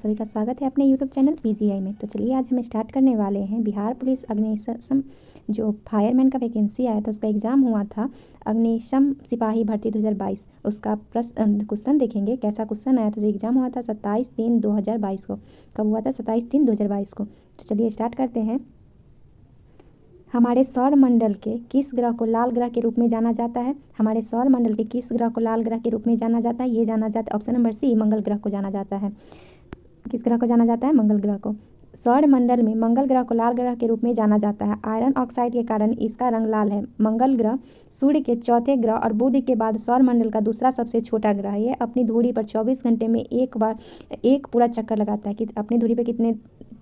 सभी का स्वागत है अपने YouTube चैनल PGI में। तो चलिए आज हम स्टार्ट करने वाले हैं बिहार पुलिस अग्निशम जो फायरमैन का वैकेंसी आया था उसका एग्ज़ाम हुआ था अग्निशम सिपाही भर्ती 2022। उसका क्वेश्चन देखेंगे कैसा क्वेश्चन आया था। जो एग्ज़ाम हुआ था 27/3/2022 को। कब हुआ था? 27/3/2022 को। तो चलिए स्टार्ट करते हैं। हमारे सौर मंडल के किस ग्रह को लाल ग्रह के रूप में जाना जाता है? हमारे सौर मंडल के किस ग्रह को लाल ग्रह के रूप में जाना जाता है? ये जाना जाता है ऑप्शन नंबर सी, मंगल ग्रह को जाना जाता है। किस ग्रह को जाना जाता है? मंगल ग्रह को। सौर मंडल में मंगल ग्रह को लाल ग्रह के रूप में जाना जाता है। आयरन ऑक्साइड के कारण इसका रंग लाल है। मंगल ग्रह सूर्य के चौथे ग्रह और बुध के बाद सौर मंडल का दूसरा सबसे छोटा ग्रह है। यह अपनी धुरी पर 24 घंटे में एक पूरा चक्कर लगाता है। कि अपनी धुरी पर कितने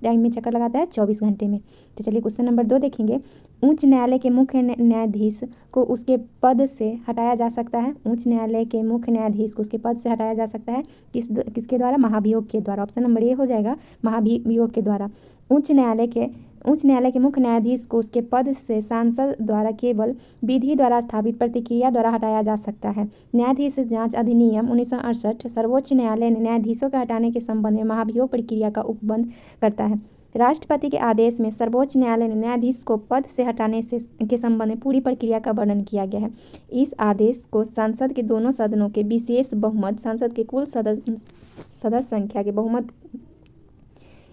टाइम में चक्कर लगाता है? 24 घंटे में। तो चलिए क्वेश्चन नंबर 2 देखेंगे। उच्च न्यायालय के मुख्य न्यायाधीश को उसके पद से हटाया जा सकता है। उच्च न्यायालय के मुख्य न्यायाधीश को उसके पद से हटाया जा सकता है किसके द्वारा? महाभियोग के द्वारा। ऑप्शन नंबर ए हो जाएगा, महाभियोग के द्वारा। उच्च न्यायालय के मुख्य न्यायाधीश को उसके पद से सांसद द्वारा केवल विधि द्वारा स्थापित प्रतिक्रिया द्वारा हटाया जा सकता है। न्यायाधीश जांच अधिनियम 1968 सर्वोच्च न्यायालय ने न्यायाधीशों के हटाने के संबंध में महाभियोग प्रक्रिया का उपबंध करता है। राष्ट्रपति के आदेश में सर्वोच्च न्यायालय ने न्यायाधीश को पद से हटाने के संबंध में पूरी प्रक्रिया का वर्णन किया गया है। इस आदेश को संसद के दोनों सदनों के विशेष बहुमत, संसद के कुल सदस्य संख्या के बहुमत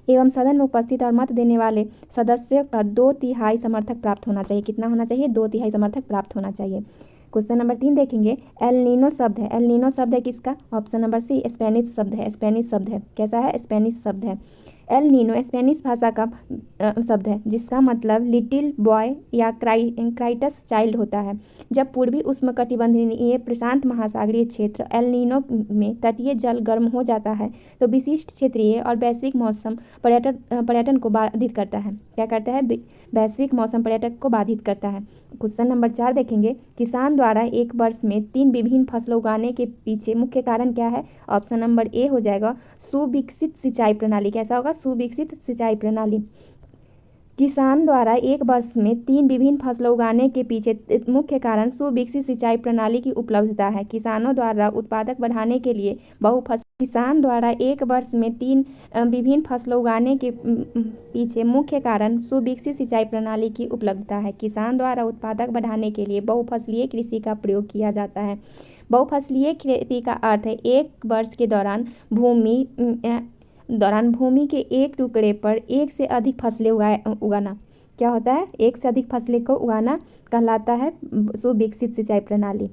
एवं सदन में उपस्थित और मत देने वाले सदस्यों का 2/3 समर्थक प्राप्त होना चाहिए। कितना होना चाहिए? 2/3 समर्थक प्राप्त होना चाहिए। क्वेश्चन नंबर 3 देखेंगे। एल नीनो शब्द है। एल नीनो शब्द है किसका? ऑप्शन नंबर सी, स्पेनिश शब्द है। स्पेनिश शब्द है। कैसा है? स्पेनिश शब्द है। एल नीनो स्पेनिश भाषा का शब्द है जिसका मतलब लिटिल बॉय या क्राइटस चाइल्ड होता है। जब पूर्वी उष्णकटिबंधीय प्रशांत महासागरीय क्षेत्र एल नीनो में तटीय जल गर्म हो जाता है तो विशिष्ट क्षेत्रीय और वैश्विक मौसम पर्यटन को बाधित करता है। क्या करता है? वैश्विक मौसम पर्यटक को बाधित करता है। क्वेश्चन नंबर 4 देखेंगे। किसान द्वारा एक वर्ष में 3 विभिन्न फसलों उगाने के पीछे मुख्य कारण क्या है? ऑप्शन नंबर ए हो जाएगा, सुविकसित सिंचाई प्रणाली। कैसा होगा? सुविकसित सिंचाई प्रणाली। किसान द्वारा एक वर्ष में 3 विभिन्न फसलों उगाने के पीछे मुख्य कारण सुविकसित सिंचाई प्रणाली की उपलब्धता है। किसानों द्वारा उत्पादक बढ़ाने के लिए किसान द्वारा एक वर्ष में 3 विभिन्न फसलों उगाने के पीछे मुख्य कारण सुविकसित सिंचाई प्रणाली की उपलब्धता है। किसान द्वारा उत्पादक बढ़ाने के लिए बहुफसलीय कृषि का प्रयोग किया जाता है। बहुफसलीय खेती का अर्थ है एक वर्ष के दौरान भूमि के एक टुकड़े पर एक से अधिक फसलें उगाना। क्या होता है? एक से अधिक फसलें को उगाना कहलाता है सुविकसित सिंचाई प्रणाली।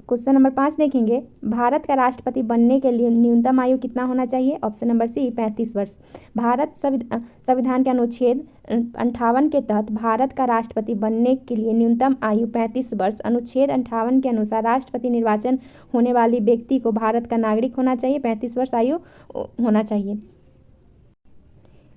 क्वेश्चन नंबर 5 देखेंगे। भारत का राष्ट्रपति बनने के लिए न्यूनतम आयु कितना होना चाहिए? ऑप्शन नंबर सी, 35 वर्ष। भारत संविधान के अनुच्छेद 58 के तहत भारत का राष्ट्रपति बनने के लिए न्यूनतम आयु 35 वर्ष। अनुच्छेद 58 के अनुसार राष्ट्रपति निर्वाचन होने वाली व्यक्ति को भारत का नागरिक होना चाहिए। 35 वर्ष आयु होना चाहिए।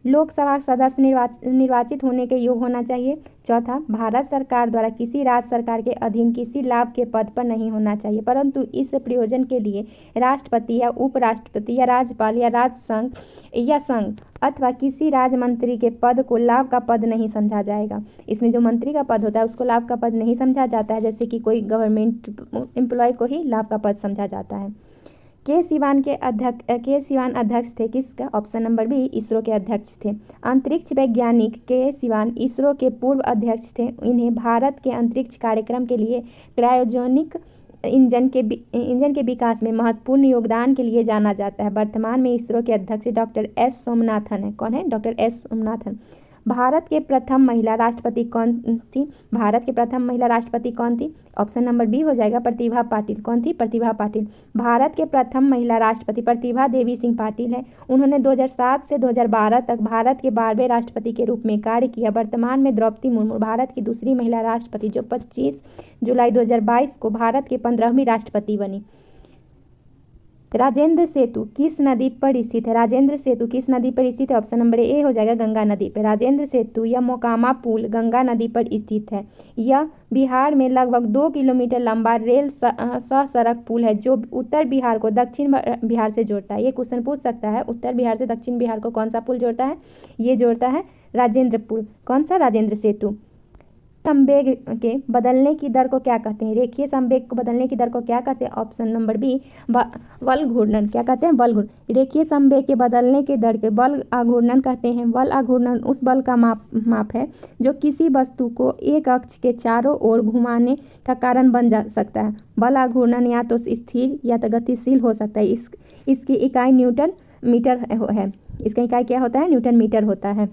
लोकसभा सदस्य निर्वाचित होने के योग्य होना चाहिए। चौथा, भारत सरकार द्वारा किसी राज्य सरकार के अधीन किसी लाभ के पद पर नहीं होना चाहिए, परंतु इस प्रयोजन के लिए राष्ट्रपति या उपराष्ट्रपति या राज्यपाल या राज्य संघ अथवा किसी राज्य मंत्री के पद को लाभ का पद नहीं समझा जाएगा। इसमें जो मंत्री का पद होता है उसको लाभ का पद नहीं समझा जाता है, जैसे कि कोई गवर्नमेंट एम्प्लॉय को ही लाभ का पद समझा जाता है। के सिवान अध्यक्ष थे किसका? ऑप्शन नंबर बी, इसरो के अध्यक्ष थे। अंतरिक्ष वैज्ञानिक के सिवान इसरो के पूर्व अध्यक्ष थे। इन्हें भारत के अंतरिक्ष कार्यक्रम के लिए क्रायोजेनिक इंजन के विकास में महत्वपूर्ण योगदान के लिए जाना जाता है। वर्तमान में इसरो के अध्यक्ष डॉक्टर एस सोमनाथन है। कौन है? Doctor S Somanathan. भारत के प्रथम महिला राष्ट्रपति कौन थी? भारत की प्रथम महिला राष्ट्रपति कौन थी? ऑप्शन नंबर बी हो जाएगा, प्रतिभा पाटिल। कौन थी? प्रतिभा पाटिल। भारत के प्रथम महिला राष्ट्रपति प्रतिभा देवी सिंह पाटिल है। उन्होंने 2007 से 2012 तक भारत के 12वें राष्ट्रपति के रूप में कार्य किया। वर्तमान में द्रौपदी मुर्मू भारत की दूसरी महिला राष्ट्रपति जो 25 जुलाई 2022 को भारत के 15वीं राष्ट्रपति बनी। राजेंद्र सेतु किस नदी पर स्थित है? राजेंद्र सेतु किस नदी पर स्थित है? ऑप्शन नंबर ए हो जाएगा, गंगा नदी पर। राजेंद्र सेतु या मोकामा पुल गंगा नदी पर स्थित है। यह बिहार में लगभग 2 किलोमीटर लंबा रेल सड़क पुल है जो उत्तर बिहार को दक्षिण बिहार से जोड़ता है। ये क्वेश्चन पूछ सकता है, उत्तर बिहार से दक्षिण बिहार को कौन सा पुल जोड़ता है? ये जोड़ता है राजेंद्र पुल। कौन सा? राजेंद्र सेतु। संवेग के बदलने की दर को क्या कहते हैं? रेखीय संवेग को बदलने की दर को क्या कहते हैं? ऑप्शन नंबर बी, बल घूर्णन। क्या कहते हैं? बल घूर्णन। रेखीय संवेग के बदलने के दर के बल आघूर्णन कहते हैं। बल आघूर्णन उस बल का माप है जो किसी वस्तु को एक अक्ष के चारों ओर घुमाने का कारण बन जा सकता है। बल आघूर्णन या तो स्थिर या तो गतिशील हो सकता है। इसकी इकाई न्यूटन मीटर है। इसका इकाई क्या होता है? न्यूटन मीटर होता है।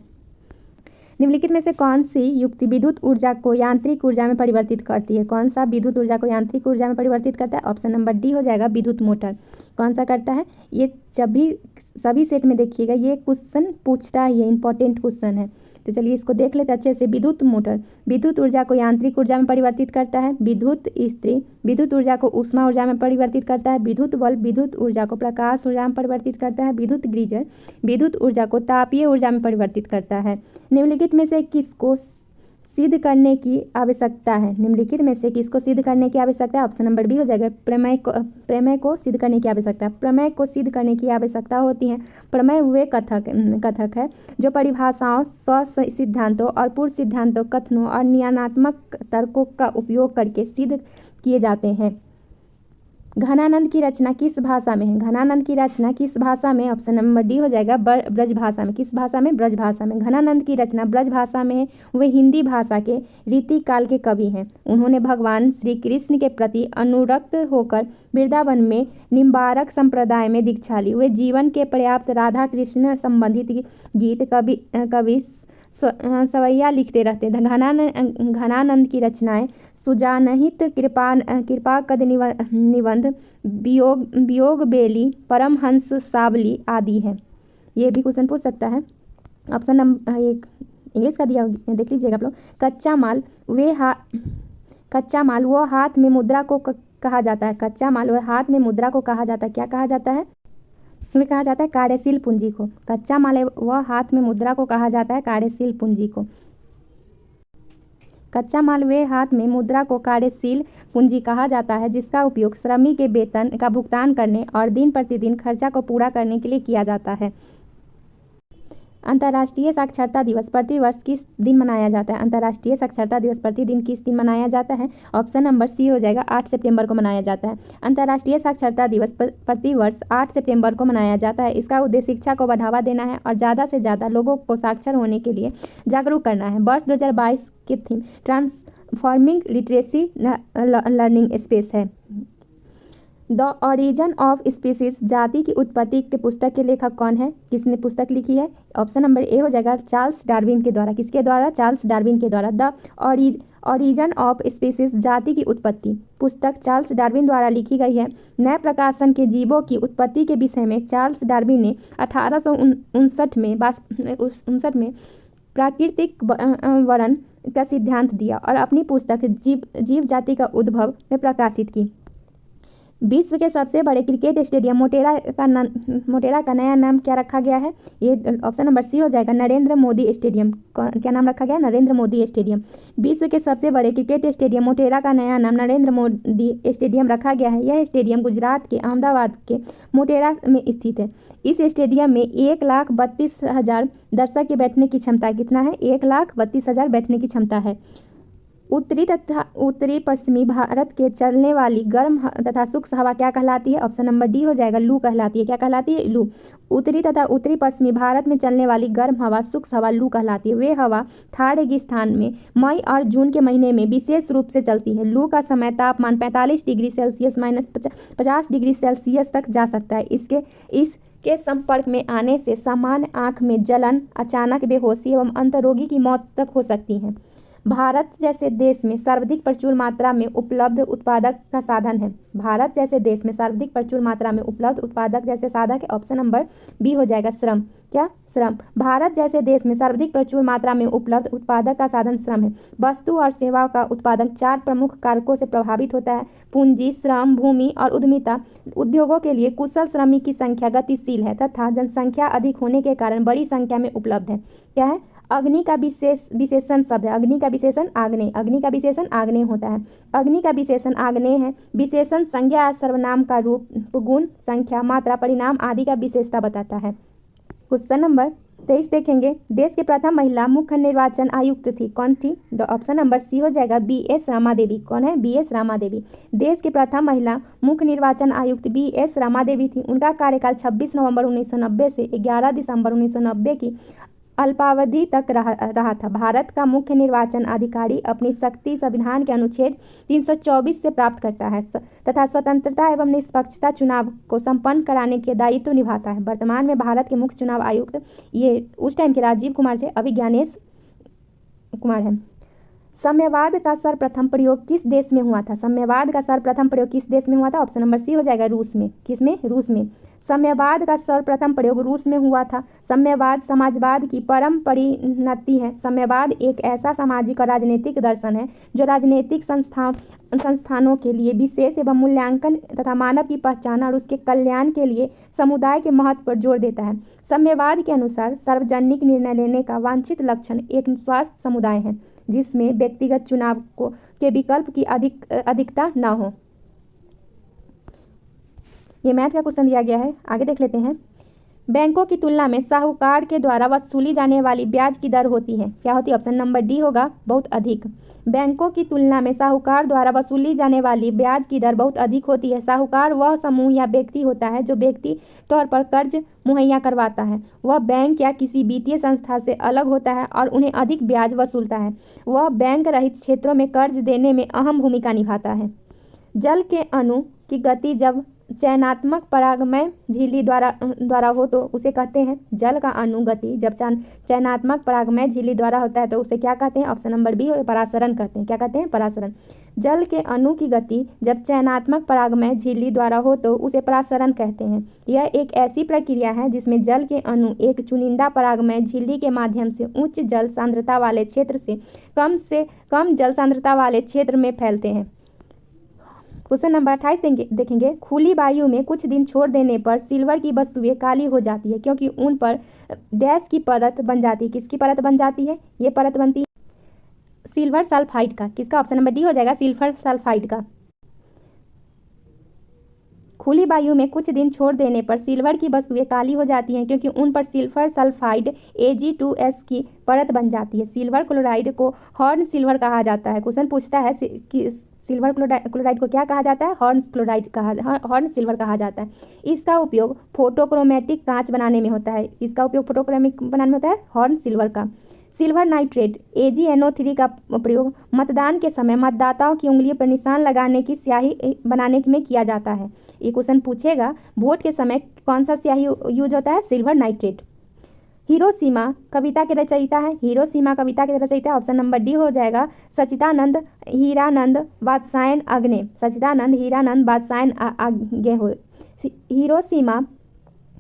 निम्नलिखित में से कौन सी युक्ति विद्युत ऊर्जा को यांत्रिक ऊर्जा में परिवर्तित करती है? कौन सा विद्युत ऊर्जा को यांत्रिक ऊर्जा में परिवर्तित करता है? ऑप्शन नंबर डी हो जाएगा, विद्युत मोटर। कौन सा करता है? ये जब भी सभी सेट में देखिएगा ये क्वेश्चन पूछता है, ये इंपॉर्टेंट क्वेश्चन है। तो चलिए इसको देख लेते अच्छे से। विद्युत मोटर विद्युत ऊर्जा को यांत्रिक ऊर्जा में परिवर्तित करता है। विद्युत इस्त्री विद्युत ऊर्जा को ऊष्मा ऊर्जा में परिवर्तित करता है। विद्युत बल्ब विद्युत ऊर्जा को प्रकाश ऊर्जा में परिवर्तित करता है। विद्युत गीजर विद्युत ऊर्जा को तापीय ऊर्जा में परिवर्तित करता है। निम्नलिखित में से किसको सिद्ध करने की आवश्यकता है? निम्नलिखित में से किसको सिद्ध करने की आवश्यकता है? ऑप्शन नंबर बी हो जाएगा, प्रमेय को सिद्ध करने की आवश्यकता। प्रमेय को सिद्ध करने की आवश्यकता होती है। प्रमेय वे कथक है जो परिभाषाओं, सिद्धांतों और पूर्व सिद्धांतों, कथनों और नियमात्मक तर्कों का उपयोग करके सिद्ध किए जाते हैं। घनानंद की रचना किस भाषा में है? घनानंद की रचना किस भाषा में? ऑप्शन नंबर डी हो जाएगा, ब्रज भाषा में। किस भाषा में? ब्रज भाषा में। घनानंद की रचना ब्रज भाषा में है। वे हिंदी भाषा के रीति काल के कवि हैं। उन्होंने भगवान श्री कृष्ण के प्रति अनुरक्त होकर वृंदावन में निम्बारक संप्रदाय में दीक्षा ली। वे जीवन के पर्याप्त राधा कृष्ण संबंधित गीत कवि सवैया लिखते रहते। घनानंद की रचनाएं सुजानहित, कृपाकद निबंध, वियोग बेली, परमहंस सावली आदि हैं। ये भी क्वेश्चन पूछ सकता है। ऑप्शन नंबर एक इंग्लिश का दिया, देख लीजिएगा आप लोग। कच्चा माल वो हाथ में मुद्रा को कहा जाता है। कच्चा माल वो हाथ में मुद्रा को कहा जाता है। क्या कहा जाता है? में कहा जाता है कार्यशील पूंजी को। कच्चा माल वह हाथ में मुद्रा को कहा जाता है कार्यशील पूंजी को। कच्चा माल वे हाथ में मुद्रा को कार्यशील पूंजी कहा जाता है जिसका उपयोग श्रमिक के वेतन का भुगतान करने और दिन प्रतिदिन खर्चा को पूरा करने के लिए किया जाता है। अंतर्राष्ट्रीय साक्षरता दिवस प्रतिवर्ष किस दिन मनाया जाता है? अंतर्राष्ट्रीय साक्षरता दिवस प्रतिदिन किस दिन मनाया जाता है? ऑप्शन नंबर सी हो जाएगा, 8 सितंबर को मनाया जाता है। अंतर्राष्ट्रीय साक्षरता दिवस प्रतिवर्ष 8 सितंबर को मनाया जाता है। इसका उद्देश्य शिक्षा को बढ़ावा देना है और ज़्यादा से ज़्यादा लोगों को साक्षर होने के लिए जागरूक करना है। वर्ष 2022 की theme transforming literacy learning space है। द ओरिजिन ऑफ स्पीसीज जाति की उत्पत्ति के पुस्तक के लेखक कौन है? किसने पुस्तक लिखी है? ऑप्शन नंबर ए हो जाएगा, चार्ल्स डार्विन के द्वारा। किसके द्वारा? चार्ल्स डार्विन के द्वारा। द ओरिजिन ऑफ स्पीसीज जाति की उत्पत्ति पुस्तक चार्ल्स डार्विन द्वारा लिखी गई है। नए प्रकाशन के जीवों की उत्पत्ति के विषय में चार्ल्स डार्विन ने 1859 में प्राकृतिक वर्णन का सिद्धांत दिया और अपनी पुस्तक जीव जाति का उद्भव में प्रकाशित की। विश्व के सबसे बड़े क्रिकेट स्टेडियम मोटेरा का नया नाम क्या रखा गया है? ये ऑप्शन नंबर सी हो जाएगा, नरेंद्र मोदी स्टेडियम। क्या नाम रखा गया? नरेंद्र मोदी स्टेडियम। विश्व के सबसे बड़े क्रिकेट स्टेडियम मोटेरा का नया नाम नरेंद्र मोदी स्टेडियम रखा गया है। यह स्टेडियम गुजरात के अहमदाबाद के मोटेरा में स्थित है। इस स्टेडियम में 1,32,000 दर्शक के बैठने की क्षमता कितना है? 1,32,000 बैठने की क्षमता है। उत्तरी तथा उत्तरी पश्चिमी भारत के चलने वाली गर्म तथा शुष्क हवा क्या कहलाती है? ऑप्शन नंबर डी हो जाएगा, लू कहलाती है। क्या कहलाती है? लू। उत्तरी तथा उत्तरी पश्चिमी भारत में चलने वाली गर्म हवा शुष्क हवा लू कहलाती है। वे हवा थार रेगिस्तान में मई और जून के महीने में विशेष रूप से चलती है। लू का समय तापमान 45 डिग्री सेल्सियस -50 डिग्री सेल्सियस तक जा सकता है। इसके संपर्क में आने से सामान्य आँख में जलन, अचानक बेहोशी एवं अंतरोगी की मौत तक हो सकती है। भारत जैसे देश में सर्वाधिक प्रचुर मात्रा में उपलब्ध उत्पादक का साधन है। भारत जैसे देश में सर्वाधिक प्रचुर मात्रा में उपलब्ध उत्पादक जैसे साधक है। ऑप्शन नंबर बी हो जाएगा, श्रम। क्या? श्रम। भारत जैसे देश में सर्वाधिक प्रचुर मात्रा में उपलब्ध उत्पादक का साधन श्रम है। वस्तु और सेवाओं का उत्पादन 4 प्रमुख कारकों से प्रभावित होता है: पूंजी, श्रम, भूमि और उद्यमिता। उद्योगों के लिए कुशल श्रमिक की संख्या गतिशील है तथा जनसंख्या अधिक होने के कारण बड़ी संख्या में उपलब्ध है। क्या है? अग्नि का विशेषण शब्द है। अग्नि का विशेषण आग्नेय। अग्नि का विशेषण आग्नेय होता है। अग्नि का विशेषण आग्नेय है। विशेषण संज्ञा सर्वनाम का रूप, गुण, संख्या, मात्रा, परिणाम आदि का विशेषता बताता है। क्वेश्चन नंबर 23 देखेंगे, देश की प्रथम महिला मुख्य निर्वाचन आयुक्त थी, कौन थी? ऑप्शन नंबर सी हो जाएगा BS रामा देवी। कौन है? BS रामा देवी। देश की प्रथम महिला मुख्य निर्वाचन आयुक्त BS रामा देवी थी। उनका कार्यकाल 26 नवंबर 1990 से 11 दिसंबर 1990 की अल्पावधि तक रहा था। भारत का मुख्य निर्वाचन अधिकारी अपनी शक्ति संविधान के अनुच्छेद 324 से प्राप्त करता है तथा स्वतंत्रता एवं निष्पक्षता चुनाव को संपन्न कराने के दायित्व निभाता है। वर्तमान में भारत के मुख्य चुनाव आयुक्त ये उस टाइम के राजीव कुमार थे, अभी ज्ञानेश कुमार है। साम्यवाद का सर्वप्रथम प्रयोग किस देश में हुआ था? साम्यवाद का सर्वप्रथम प्रयोग किस देश में हुआ था? ऑप्शन नंबर सी हो जाएगा रूस में। किसमें? रूस में। साम्यवाद का सर्वप्रथम प्रयोग रूस में हुआ था। साम्यवाद समाजवाद की परम परिणति है। साम्यवाद एक ऐसा सामाजिक और राजनीतिक दर्शन है जो राजनीतिक संस्थानों के लिए विशेष एवं मूल्यांकन तथा मानव की पहचान और उसके कल्याण के लिए समुदाय के महत्व पर जोर देता है। साम्यवाद के अनुसार सार्वजनिक निर्णय लेने का वांछित लक्षण एक स्वस्थ समुदाय है जिसमें व्यक्तिगत चुनाव के विकल्प की अधिकता न हो। ये मैथ का क्वेश्चन दिया गया है, आगे देख लेते हैं। बैंकों की तुलना में साहूकार के द्वारा वसूली जाने वाली ब्याज की दर होती है, क्या होती है? ऑप्शन नंबर डी होगा, बहुत अधिक। बैंकों की तुलना में साहूकार द्वारा वसूली जाने वाली ब्याज की दर बहुत अधिक होती है। साहूकार वह समूह या व्यक्ति होता है जो व्यक्ति तौर पर कर्ज मुहैया करवाता है। वह बैंक या किसी वित्तीय संस्था से अलग होता है और उन्हें अधिक ब्याज वसूलता है। वह बैंक रहित क्षेत्रों में कर्ज देने में अहम भूमिका निभाता है। जल के अणु की गति जब चयनात्मक परागमय झिल्ली द्वारा हो तो उसे कहते हैं जल का अणु गति जब चयनात्मक परागमय झिल्ली द्वारा होता है तो उसे क्या कहते हैं? ऑप्शन नंबर बी परासरण कहते हैं। क्या कहते हैं? परासरण। जल के अणु की गति जब चयनात्मक परागमय झिल्ली द्वारा हो तो उसे परासरण कहते हैं। यह एक ऐसी प्रक्रिया है जिसमें जल के अणु एक चुनिंदा परागमय झिल्ली के माध्यम से उच्च जल सांद्रता वाले क्षेत्र से कम जल सांद्रता वाले क्षेत्र में फैलते हैं। क्वेश्चन नंबर 28 देखेंगे, खुली वायु में कुछ दिन छोड़ देने पर सिल्वर की वस्तुएं काली हो जाती है क्योंकि उन पर डैश की परत बन जाती है। किसकी परत बन जाती है? ये परत बनती है सिल्वर सल्फाइड का। किसका? ऑप्शन नंबर डी हो जाएगा, सिल्वर सल्फाइड का। खुली वायु में कुछ दिन छोड़ देने पर सिल्वर की वस्तुएं काली हो जाती हैं क्योंकि उन पर सिल्वर सल्फाइड Ag2S की परत बन जाती है। सिल्वर क्लोराइड को हॉर्न सिल्वर कहा जाता है। क्वेश्चन पूछता है कि सिल्वर क्लोराइड को क्या कहा जाता है? हॉर्न सिल्वर कहा जाता है। इसका उपयोग फोटोक्रोमेटिक कांच बनाने में होता है। इसका उपयोग फोटोक्रोमेटिक बनाने में होता है हॉर्न सिल्वर का। सिल्वर नाइट्रेट AgNO3 का प्रयोग मतदान के समय मतदाताओं की उंगलियों पर निशान लगाने की स्याही बनाने में किया जाता है। ये क्वेश्चन पूछेगा वोट के समय कौन सा स्याही यूज होता है? Silver nitrate. हिरोशिमा कविता के रचयिता है। हिरोशिमा कविता के रचयिता ऑप्शन नंबर डी हो जाएगा, सच्चिदानंद हीरानंद वात्स्यायन अग्ने। सच्चिदानंद हीरानंद वात्स्यायन आगे हो। हिरोशिमा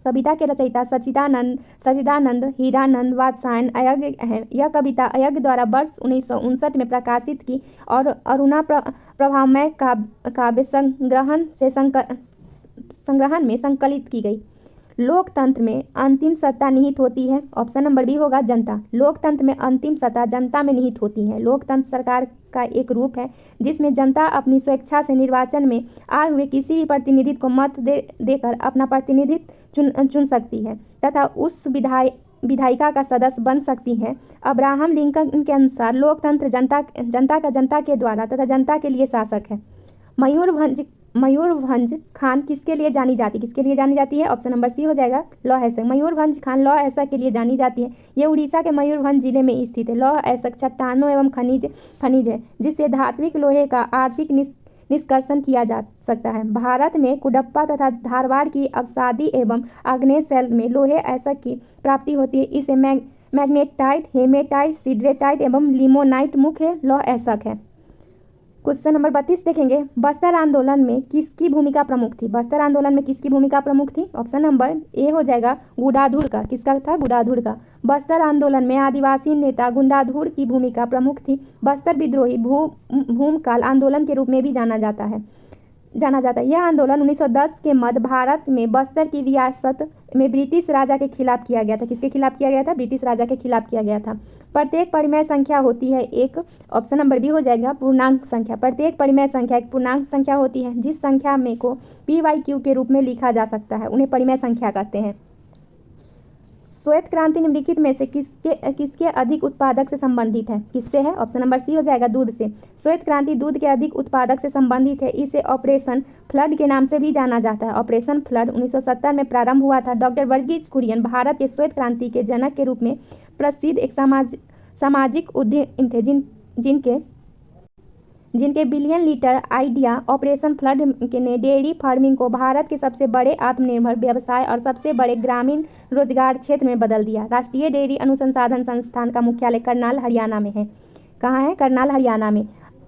कविता के रचयिता सच्चिदानंद हीरानंद वात्स्यायन अय्यर है। यह कविता अय्यर द्वारा वर्ष 1959 में प्रकाशित की और अरुणा प्रभामय काव्य संग्रहण में संकलित की गई। लोकतंत्र में अंतिम सत्ता निहित होती है। ऑप्शन नंबर बी होगा, जनता। लोकतंत्र में अंतिम सत्ता जनता में निहित होती है। लोकतंत्र सरकार का एक रूप है जिसमें जनता अपनी स्वेच्छा से निर्वाचन में आए हुए किसी भी प्रतिनिधि को मत देकर अपना प्रतिनिधित्व चुन सकती है तथा उस विधायिका का सदस्य बन सकती है। अब्राहम लिंकन के अनुसार लोकतंत्र जनता के द्वारा तथा जनता के लिए शासक है। मयूरभंज खान किसके लिए जानी जाती है? ऑप्शन नंबर सी हो जाएगा, लौह ऐसक। मयूरभंज खान लौह ऐसक के लिए जानी जाती है। ये उड़ीसा के मयूरभंज जिले में स्थित है। लौह ऐसक चट्टानों एवं खनिज है जिससे धात्विक लोहे का आर्थिक निष्कर्षण किया जा सकता है। भारत में कुडप्पा तथा धारवाड़ की अवसादी एवं आग्नेय शैल में लोहे ऐसक की प्राप्ति होती है। इसे मैग्नेटाइट, हेमेटाइट, सिडरेटाइट एवं लिमोनाइट मुख्य लौह ऐसक है। क्वेश्चन नंबर 32 देखेंगे, बस्तर आंदोलन में किसकी भूमिका प्रमुख थी? बस्तर आंदोलन में किसकी भूमिका प्रमुख थी? ऑप्शन नंबर ए हो जाएगा, गुडाधुर का। किसका था? गुडाधुर का। बस्तर आंदोलन में आदिवासी नेता गुडाधुर की भूमिका प्रमुख थी। बस्तर विद्रोही भूमकाल आंदोलन के रूप में भी जाना जाता है। यह आंदोलन 1910 के मध्य भारत में बस्तर की रियासत में ब्रिटिश राजा के खिलाफ किया गया था। किसके खिलाफ किया गया था? ब्रिटिश राजा के खिलाफ किया गया था। प्रत्येक परिमेय संख्या होती है एक, ऑप्शन नंबर बी हो जाएगा, पूर्णांक संख्या। प्रत्येक परिमेय संख्या एक पूर्णांक संख्या होती है। जिस संख्या में को PYQ के रूप में लिखा जा सकता है उन्हें परिमेय संख्या कहते हैं। श्वेत क्रांति निम्नलिखित में से किसके अधिक उत्पादक से संबंधित है? किससे है? ऑप्शन नंबर सी हो जाएगा दूध से। श्वेत क्रांति दूध के अधिक उत्पादक से संबंधित है। इसे ऑपरेशन फ्लड के नाम से भी जाना जाता है। ऑपरेशन फ्लड 1970 में प्रारंभ हुआ था। डॉक्टर वर्गीज कुरियन भारत के श्वेत क्रांति के जनक के रूप में प्रसिद्ध एक सामाजिक उद्यमी थे जिनके billion litre idea operation flood ने डेयरी फार्मिंग को भारत के सबसे बड़े आत्मनिर्भर व्यवसाय और सबसे बड़े ग्रामीण रोजगार क्षेत्र में बदल दिया। राष्ट्रीय डेयरी अनुसंधान संस्थान का मुख्यालय करनाल हरियाणा में है। कहाँ है? करनाल हरियाणा में।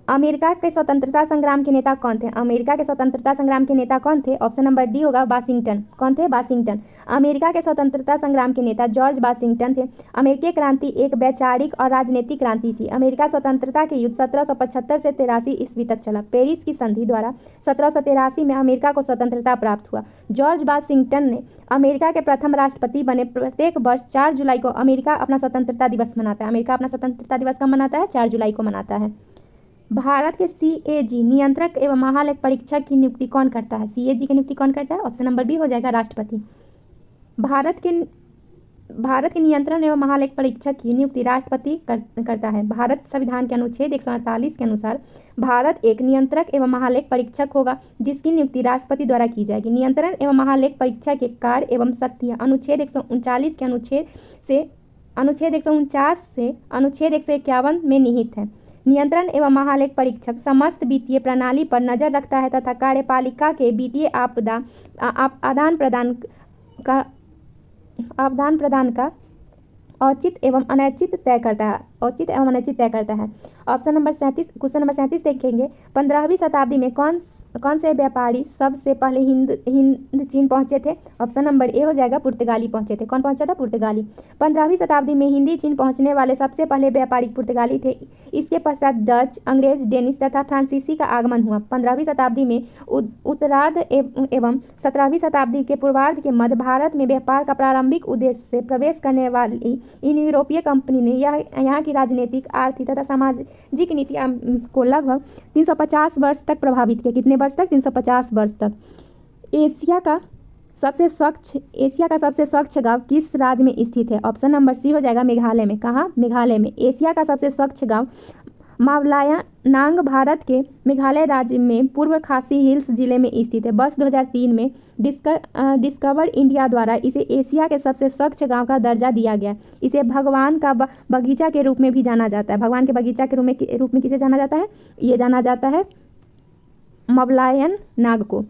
अमेरिका के स्वतंत्रता संग्राम के नेता कौन थे? अमेरिका के स्वतंत्रता संग्राम के नेता कौन थे? ऑप्शन नंबर डी होगा वाशिंगटन। कौन थे? वाशिंगटन। अमेरिका के स्वतंत्रता संग्राम के नेता जॉर्ज वाशिंगटन थे। अमेरिकी क्रांति एक वैचारिक और राजनीतिक क्रांति थी। अमेरिका स्वतंत्रता के युद्ध 1775 से 83 ईस्वी तक चला। पेरिस की संधि द्वारा 1783 में अमेरिका को स्वतंत्रता प्राप्त हुआ। जॉर्ज वाशिंगटन ने अमेरिका के प्रथम राष्ट्रपति बने। प्रत्येक वर्ष 4 जुलाई को अमेरिका अपना स्वतंत्रता दिवस मनाता है। अमेरिका अपना स्वतंत्रता दिवस कब मनाता है? 4 जुलाई को मनाता है। भारत के CAG नियंत्रक एवं महालेख परीक्षक की नियुक्ति कौन करता है? CAG की नियुक्ति कौन करता है? ऑप्शन नंबर बी हो जाएगा राष्ट्रपति। भारत के नियंत्रण एवं महालेख परीक्षक की नियुक्ति राष्ट्रपति करता है। भारत संविधान के अनुच्छेद 148 के अनुसार भारत एक नियंत्रक एवं महालेख परीक्षक होगा जिसकी नियुक्ति राष्ट्रपति द्वारा की जाएगी। नियंत्रण एवं महालेख परीक्षक के कार्य एवं शक्तियाँ अनुच्छेद 139 के अनुच्छेद 149 से अनुच्छेद 151 में निहित है। नियंत्रण एवं महालेख परीक्षक समस्त वित्तीय प्रणाली पर नजर रखता है तथा कार्यपालिका के वित्तीय आदान प्रदान का औचित्य एवं अनैचित्य तय करता है। ऑप्शन नंबर 37 क्वेश्चन नंबर 37 देखेंगे। 15वीं शताब्दी में कौन से व्यापारी सबसे पहले हिंद चीन पहुंचे थे? ऑप्शन नंबर ए हो जाएगा पुर्तगाली पहुंचे थे। कौन पहुंचा था? पुर्तगाली। 15वीं शताब्दी में हिंदी चीन पहुंचने वाले सबसे पहले व्यापारी पुर्तगाली थे। इसके पश्चात डच, अंग्रेज, डेनिश तथा फ्रांसीसी का आगमन हुआ। 15वीं शताब्दी में उत्तरार्ध एवं 17वीं शताब्दी के पूर्वार्ध के मध्य भारत में व्यापार का प्रारंभिक उद्देश्य से प्रवेश करने वाली इन यूरोपीय कंपनी ने यहाँ की राजनीतिक, आर्थिक तथा सामाजिक नीतियाँ को लगभग 350 वर्ष तक प्रभावित किया। कितने वर्ष तक? 350 वर्ष तक। एशिया का सबसे स्वच्छ गांव किस राज्य में स्थित है? ऑप्शन नंबर सी हो जाएगा मेघालय में। कहाँ? मेघालय में। एशिया का सबसे स्वच्छ गांव मावलायानांग भारत के मेघालय राज्य में पूर्व खासी हिल्स जिले में स्थित है। वर्ष 2003 में डिस्कवर इंडिया द्वारा इसे एशिया के सबसे स्वच्छ गांव का दर्जा दिया गया। इसे भगवान का बगीचा के रूप में भी जाना जाता है। भगवान के बगीचा के रूप में किसे जाना जाता है? ये जाना जाता है मावलायानांग को।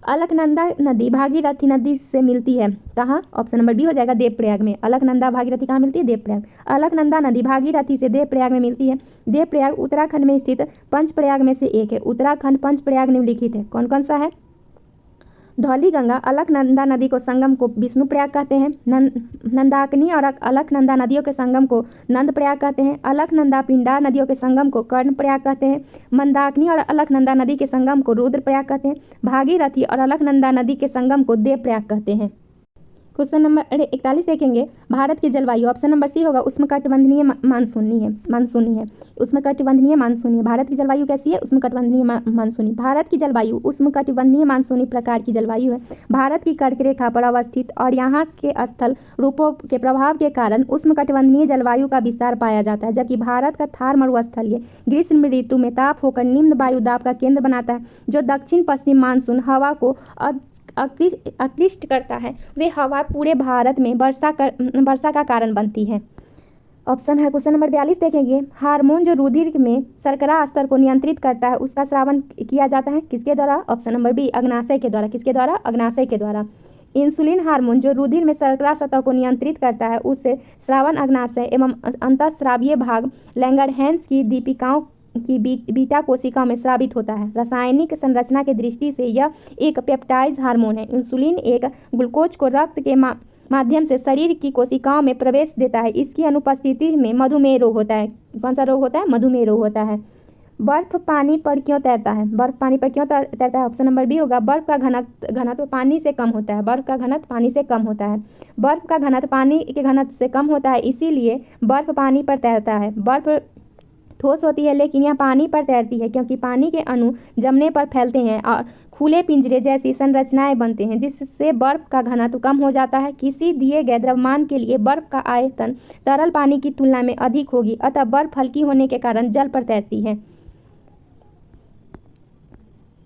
अलकनंदा नदी भागीरथी नदी से मिलती है। कहाँ? ऑप्शन नंबर बी हो जाएगा देवप्रयाग में। अलकनंदा भागीरथी कहाँ मिलती है? देवप्रयाग। अलकनंदा नदी भागीरथी से देवप्रयाग में मिलती है। देवप्रयाग उत्तराखंड में स्थित पंचप्रयाग में से एक है। उत्तराखंड पंचप्रयाग निम्नलिखित है। कौन कौन सा है? धौलीगंगा अलकनंदा नदी को संगम को विष्णु प्रयाग कहते हैं। नंदाकिनी और अलकनंदा नदियों के संगम को नंद प्रयाग कहते हैं। अलकनंदा पिंडार नदियों के संगम को कर्ण प्रयाग कहते हैं। मंदाकिनी और अलकनंदा नदी के संगम को रुद्र प्रयाग कहते हैं। भागीरथी और अलकनंदा नदी के संगम को देव प्रयाग कहते हैं। क्वेश्चन नंबर 41 देखेंगे। भारत की जलवायु ऑप्शन नंबर सी होगा उष्णकटिबंधीय मानसूनी है। उष्णकटिबंधीय मानसूनी। भारत की जलवायु कैसी है? उष्णकटिबंधीय मानसूनी। भारत की जलवायु उष्णकटिबंधीय मानसूनी प्रकार की जलवायु है। भारत की कर्क रेखा पर अवस्थित और यहाँ के स्थल रूपों के प्रभाव के कारण उष्णकटिबंधीय जलवायु का विस्तार पाया जाता है, जबकि भारत का थार मरुस्थलीय ग्रीष्म ऋतु में ताप होकर निम्न वायु दाब का केंद्र बनाता है, जो दक्षिण पश्चिम मानसून हवा को आकृष्ट करता है। वे हवा पूरे भारत में वर्षा का कारण बनती है। ऑप्शन है क्वेश्चन नंबर 42 देखेंगे। हार्मोन जो रुधिर में शर्करा स्तर को नियंत्रित करता है उसका स्रावन किया जाता है किसके द्वारा? ऑप्शन नंबर बी अग्नाशय के द्वारा। किसके द्वारा? अग्नाशय के द्वारा। इंसुलिन हार्मोन जो रुधिर में शर्करा सतह को नियंत्रित करता है उससे स्रावन अग्नाशय एवं अंतःस्रावीय भाग लैंगरहैंस की दीपिकाओं की बीटा कोशिकाओं में स्रावित होता है। रासायनिक संरचना की दृष्टि से यह एक पेप्टाइड हार्मोन है। इंसुलिन एक ग्लूकोज को रक्त के माध्यम से शरीर की कोशिकाओं में प्रवेश देता है। इसकी अनुपस्थिति में मधुमेह रोग होता है। कौन सा रोग होता है? मधुमेह रोग होता है। बर्फ पानी पर क्यों तैरता है? बर्फ पानी पर क्यों तैरता है? ऑप्शन नंबर बी होगा बर्फ का घनत्व पानी से कम होता है। बर्फ का घनत्व पानी से कम होता है। बर्फ का घनत्व पानी के घनत्व से कम होता है, इसीलिए बर्फ पानी पर तैरता है। बर्फ ठोस होती है लेकिन यह पानी पर तैरती है क्योंकि पानी के अणु जमने पर फैलते हैं और खुले पिंजरे जैसी संरचनाएं बनते हैं जिससे बर्फ का घनत्व कम हो जाता है। किसी दिए गए द्रव्यमान के लिए बर्फ का आयतन तरल पानी की तुलना में अधिक होगी, अतः बर्फ हल्की होने के कारण जल पर तैरती है।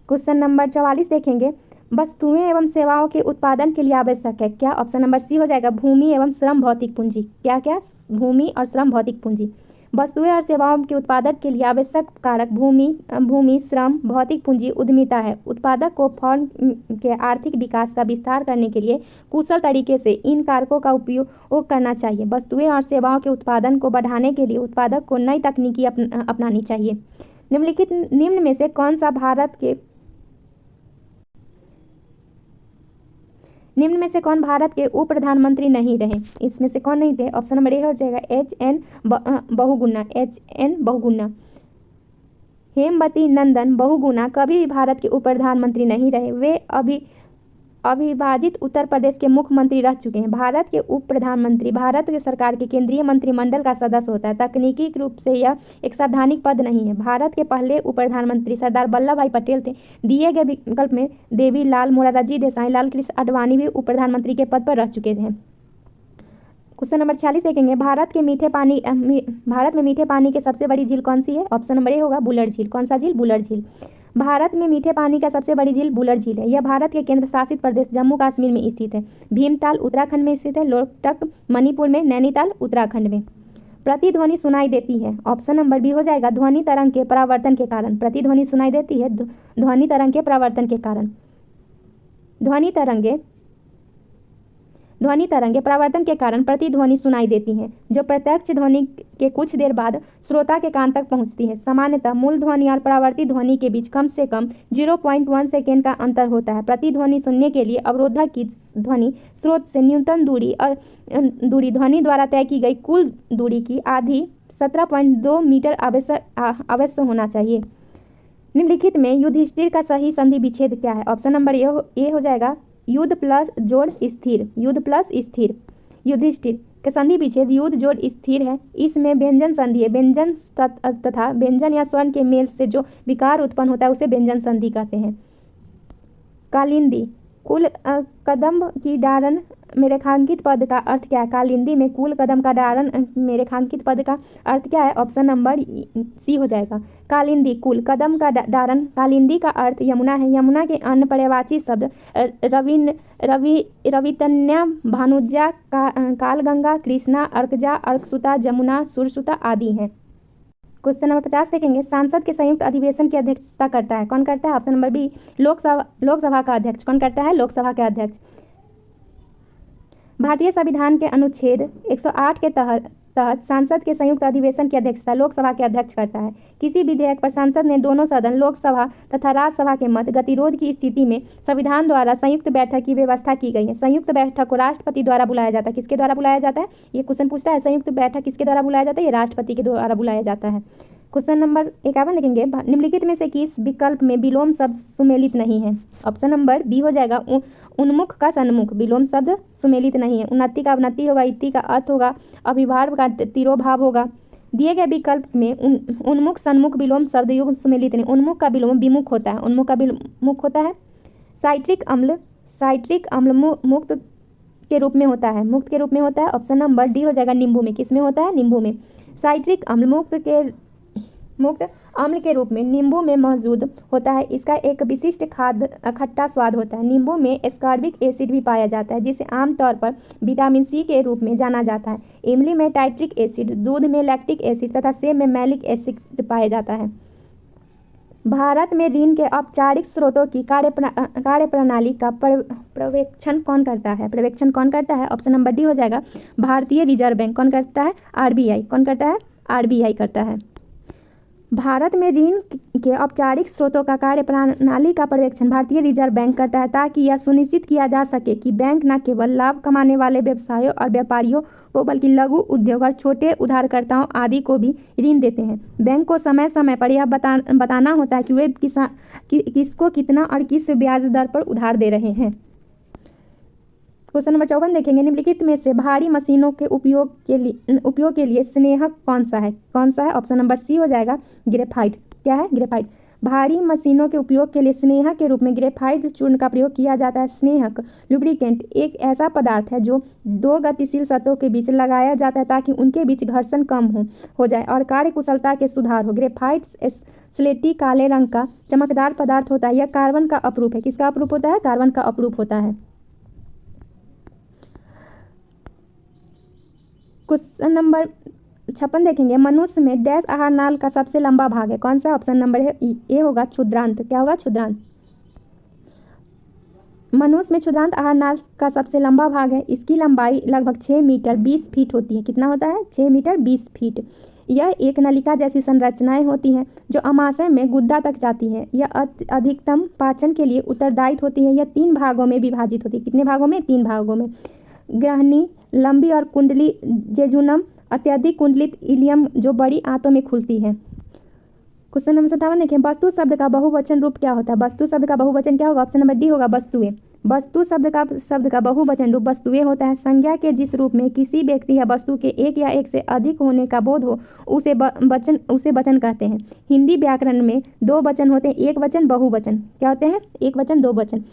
क्वेश्चन नंबर 44 देखेंगे, वस्तुएं एवं सेवाओं के उत्पादन के लिए आवश्यक है क्या? ऑप्शन नंबर सी हो जाएगा भूमि एवं श्रम भौतिक पूंजी। क्या क्या? भूमि और श्रम भौतिक पूंजी। वस्तुएं और सेवाओं के उत्पादन के लिए आवश्यक कारक भूमि, श्रम, भौतिक पूंजी, उद्यमिता है। उत्पादक को फर्म के आर्थिक विकास का विस्तार करने के लिए कुशल तरीके से इन कारकों का उपयोग करना चाहिए। वस्तुएं और सेवाओं के उत्पादन को बढ़ाने के लिए उत्पादक को नई तकनीकी अपनानी चाहिए। निम्न में से कौन सा भारत के उप प्रधानमंत्री नहीं रहे? इसमें से कौन नहीं थे? ऑप्शन नंबर ए हो जाएगा एच.एन. बहुगुणा। हेमवती नंदन बहुगुणा कभी भी भारत के उप प्रधानमंत्री नहीं रहे। वे अविभाजित उत्तर प्रदेश के मुख्यमंत्री रह चुके हैं। भारत के उप प्रधानमंत्री भारत के सरकार के केंद्रीय मंत्रिमंडल का सदस्य होता है। तकनीकी रूप से यह एक संवैधानिक पद नहीं है। भारत के पहले उप प्रधानमंत्री सरदार वल्लभ भाई पटेल थे। दिए गए विकल्प में देवी लाल, मोरारजी देसाई, लाल कृष्ण आडवाणी भी उप प्रधानमंत्री के पद पर रह चुके थे। क्वेश्चन नंबर 46 देखेंगे, भारत में मीठे पानी की सबसे बड़ी झील कौन सी है? ऑप्शन नंबर ए होगा बुलर झील। कौन सा झील? बुलर झील। भारत में मीठे पानी का सबसे बड़ी झील बुलर झील है। यह भारत के केंद्र शासित प्रदेश जम्मू कश्मीर में स्थित है। भीमताल उत्तराखंड में स्थित है। लोकटक मणिपुर में, नैनीताल उत्तराखंड में। प्रतिध्वनि सुनाई देती है। ऑप्शन नंबर बी हो जाएगा ध्वनि तरंग के परावर्तन के कारण। प्रतिध्वनि सुनाई देती है ध्वनि तरंग के परावर्तन के कारण। ध्वनि तरंगे परावर्तन के कारण प्रतिध्वनि सुनाई देती हैं, जो प्रत्यक्ष ध्वनि के कुछ देर बाद श्रोता के कान तक पहुंचती है। सामान्यतः मूल ध्वनि और परावर्तित ध्वनि के बीच कम से कम 0.1 सेकेंड का अंतर होता है। प्रतिध्वनि सुनने के लिए अवरोधक की ध्वनि स्रोत से न्यूनतम दूरी ध्वनि द्वारा तय की गई कुल दूरी की आधी 17.2 मीटर अवश्य होना चाहिए। निम्नलिखित में युधिष्ठिर का सही संधि विच्छेद क्या है? ऑप्शन नंबर ए हो जाएगा युद्ध प्लस जोड़ स्थिर। युद्ध प्लस स्थिर। युधिष्ठिर का संधि विच्छेद युद्ध जोड़ स्थिर है। इसमें व्यंजन संधि है। व्यंजन तथा व्यंजन या स्वर्ण के मेल से जो विकार उत्पन्न होता है उसे व्यंजन संधि कहते हैं। कालिंदी कुल कदम की डारण में रेखांकित पद का अर्थ क्या है? कालिंदी में कुल कदम का डारण में रेखांकित पद का अर्थ क्या है? ऑप्शन नंबर सी हो जाएगा कालिंदी कुल कदम का डारण। कालिंदी का अर्थ यमुना है। यमुना के अन्य पर्यायवाची शब्द रवितन्या, भानुजा, कालगंगा, कृष्णा, अर्कजा, अर्कसुता, जमुना, सुरसुता आदि हैं। क्वेश्चन नंबर 50 देखेंगे, सांसद के संयुक्त अधिवेशन की अध्यक्षता करता है कौन करता है? ऑप्शन नंबर बी लोकसभा का अध्यक्ष। कौन करता है? लोकसभा के अध्यक्ष। भारतीय संविधान के अनुच्छेद 108 के तहत सांसद के संयुक्त अधिवेशन की अध्यक्षता लोकसभा के अध्यक्ष करता है। किसी विधेयक पर संसद ने दोनों सदन लोकसभा तथा राज्यसभा के मध्य गतिरोध की स्थिति में संविधान द्वारा संयुक्त बैठक की व्यवस्था की गई है। संयुक्त बैठक को राष्ट्रपति द्वारा बुलाया जाता है। किसके द्वारा बुलाया जाता है? ये क्वेश्चन पूछता है संयुक्त बैठक किसके द्वारा बुलाया जाता है? ये राष्ट्रपति के द्वारा बुलाया जाता है। क्वेश्चन नंबर 51 देखेंगे, निम्नलिखित में से किस विकल्प में विलोम शब्द सुमेलित नहीं है? ऑप्शन नंबर बी हो जाएगा उन्मुख का सन्मुख। विलोम शब्द सुमेलित नहीं है। उन्नति का अवनति होगा। इति का अर्थ होगा। अभिभाव का तिरोभाव होगा। दिए गए विकल्प में उन्मुख सन्मुख विलोम शब्द युग्म सुमेलित नहीं। उन्मुख का विलोम विमुख होता है। उन्मुख का विमुख होता है। साइट्रिक अम्ल मुक्त के रूप में होता है। मुक्त के रूप में होता है। ऑप्शन नंबर डी हो जाएगा नींबू में। किस में होता है? नींबू में। साइट्रिक अम्ल मुक्त अम्ल के रूप में नींबू में मौजूद होता है। इसका एक विशिष्ट खट्टा स्वाद होता है। नींबू में एस्कॉर्बिक एसिड भी पाया जाता है, जिसे आमतौर पर विटामिन सी के रूप में जाना जाता है। इमली में टाइट्रिक एसिड, दूध में लैक्टिक एसिड तथा सेब में मैलिक एसिड पाया जाता है। भारत में ऋण के औपचारिक स्रोतों की कार्यप्रणाली का पर्यवेक्षण कौन करता है? ऑप्शन नंबर डी हो जाएगा भारतीय रिजर्व बैंक। कौन करता है? आरबीआई। कौन करता है? आरबीआई करता है। भारत में ऋण के औपचारिक स्रोतों का कार्यप्रणाली का पर्यवेक्षण भारतीय रिजर्व बैंक करता है, ताकि यह सुनिश्चित किया जा सके कि बैंक न केवल लाभ कमाने वाले व्यवसायों और व्यापारियों को बल्कि लघु उद्योग और छोटे उधारकर्ताओं आदि को भी ऋण देते हैं। बैंक को समय समय पर यह बताना होता है कि वे किसको कितना और किस ब्याज दर पर उधार दे रहे हैं। क्वेश्चन नंबर 54 देखेंगे, निम्नलिखित में से भारी मशीनों के उपयोग के लिए स्नेहक कौन सा है? ऑप्शन नंबर सी हो जाएगा ग्रेफाइट। क्या है? ग्रेफाइट। भारी मशीनों के उपयोग के लिए स्नेहक के रूप में ग्रेफाइट चूर्ण का प्रयोग किया जाता है। स्नेहक लुब्रिकेंट एक ऐसा पदार्थ है जो दो गतिशील सतहों के बीच लगाया जाता है ताकि उनके बीच घर्षण कम हो जाए और कार्यकुशलता के सुधार हो। ग्रेफाइट स्लेटी काले रंग का चमकदार पदार्थ होता है। यह कार्बन का अपरूप है। किसका अपरूप होता है? कार्बन का अपरूप होता है। क्वेश्चन नंबर 56 देखेंगे। मनुष्य में डैश आहार नाल का सबसे लंबा भाग है। कौन सा? ऑप्शन नंबर ए होगा क्षुद्रांत। क्या होगा? क्षुद्रांत। मनुष्य में क्षुद्रांत आहार नाल का सबसे लंबा भाग है। इसकी लंबाई लगभग 6 मीटर 20 फीट होती है। कितना होता है? 6 मीटर 20 फीट। यह एक नलिका जैसी संरचनाएं होती हैं जो अमाशय में गुद्दा तक जाती हैं। यह अधिकतम पाचन के लिए उत्तरदायी होती है। यह 3 भागों में विभाजित होती है। कितने भागों में? 3 भागों में। ग्रहणी, लंबी और कुंडली जेजुनम, अत्यधिक कुंडलित इलियम जो बड़ी आंतों में खुलती है। क्वेश्चन नंबर 57 देखें। वस्तु शब्द का बहुवचन रूप क्या होता है? वस्तु शब्द का बहुवचन क्या होगा? ऑप्शन नंबर डी होगा वस्तुएं। वस्तु शब्द का बहुवचन रूप वस्तुएं होता है। संज्ञा के जिस रूप में किसी व्यक्ति या वस्तु के एक या एक से अधिक होने का बोध हो उसे वचन कहते हैं। हिंदी व्याकरण में 2 वचन होते हैं, एक वचन बहुवचन। क्या होते हैं? एक वचन 2 वचन।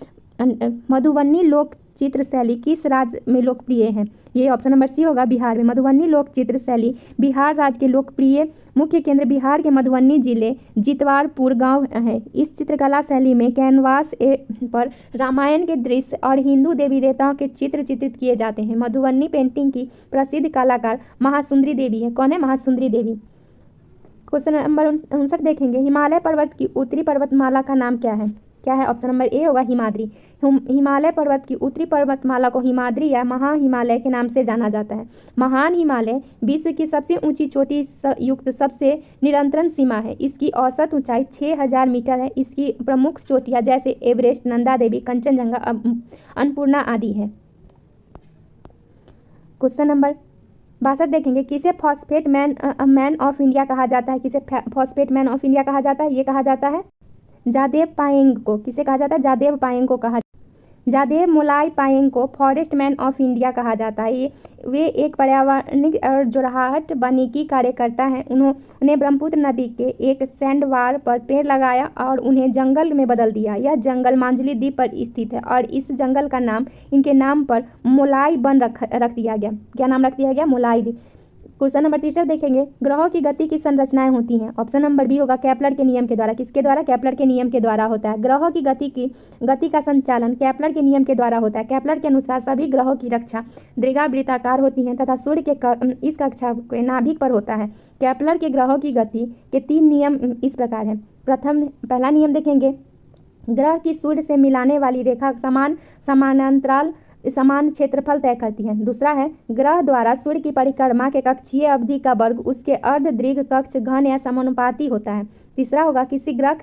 मधुबनी लोक चित्र शैली किस राज्य में लोकप्रिय है? ये ऑप्शन नंबर सी होगा बिहार में। मधुबनी लोक चित्र शैली बिहार राज्य के लोकप्रिय मुख्य केंद्र बिहार के मधुबनी जिले जितवारपुर गांव है। इस चित्रकला शैली में कैनवास पर रामायण के दृश्य और हिंदू देवी देवताओं के चित्र चित्रित किए जाते हैं। मधुबनी पेंटिंग की प्रसिद्ध कलाकार महासुंदरी देवी है। कौन है? महासुंदरी देवी। क्वेश्चन नंबर 59 देखेंगे। हिमालय पर्वत की उत्तरी पर्वतमाला का नाम क्या है? क्या है? ऑप्शन नंबर ए होगा हिमाद्री। हिमालय पर्वत की उत्तरी पर्वतमाला को हिमाद्री या महा हिमालय के नाम से जाना जाता है। महान हिमालय विश्व की सबसे ऊंची चोटी युक्त सबसे निरंतर सीमा है। इसकी औसत ऊंचाई 6000 मीटर है। इसकी प्रमुख चोटियां जैसे एवरेस्ट, नंदा देवी, कंचनजंगा, अन्नपूर्णा आदि है। क्वेश्चन नंबर 62 देखेंगे। किसे फॉस्फेट मैन ऑफ इंडिया कहा जाता है? किसे फॉस्फेट मैन ऑफ इंडिया कहा जाता है? ये कहा जाता है जादेव पायेंग को। किसे कहा जाता है? जादेव पायेंग को कहा। जादेव मोलाई पायेंग को फॉरेस्ट मैन ऑफ इंडिया कहा जाता है। वे एक पर्यावरणिक और जोड़ाहट वानिकी कार्यकर्ता हैं। उन्होंने ब्रह्मपुत्र नदी के एक सैंडबार पर पेड़ लगाया और उन्हें जंगल में बदल दिया। यह जंगल मांझली द्वीप पर स्थित है और इस जंगल का नाम इनके नाम पर मोलाई वन रख दिया गया। क्या नाम रख दिया गया? मोलाई द्वीप। क्वेश्चन नंबर 63 देखेंगे। ग्रहों की गति की संरचनाएं होती हैं। ऑप्शन नंबर बी होगा केपलर के नियम के द्वारा। किसके द्वारा? केपलर के नियम के द्वारा होता है। ग्रहों की गति का संचालन केपलर के नियम के द्वारा होता है। केपलर के अनुसार सभी ग्रहों की रक्षा दीर्घवृत्ताकार होती हैं तथा सूर्य के इस कक्षा के नाभिक पर होता है। केपलर के ग्रहों की गति के 3 नियम इस प्रकार हैं। पहला नियम देखेंगे। ग्रह की सूर्य से मिलाने वाली रेखा समानांतराल समान क्षेत्रफल तय करती है। दूसरा है ग्रह द्वारा सूर्य की परिक्रमा के कक्षीय अवधि का वर्ग उसके अर्ध दीर्घ कक्ष घन या समानुपाती होता है। तीसरा होगा किसी ग्रह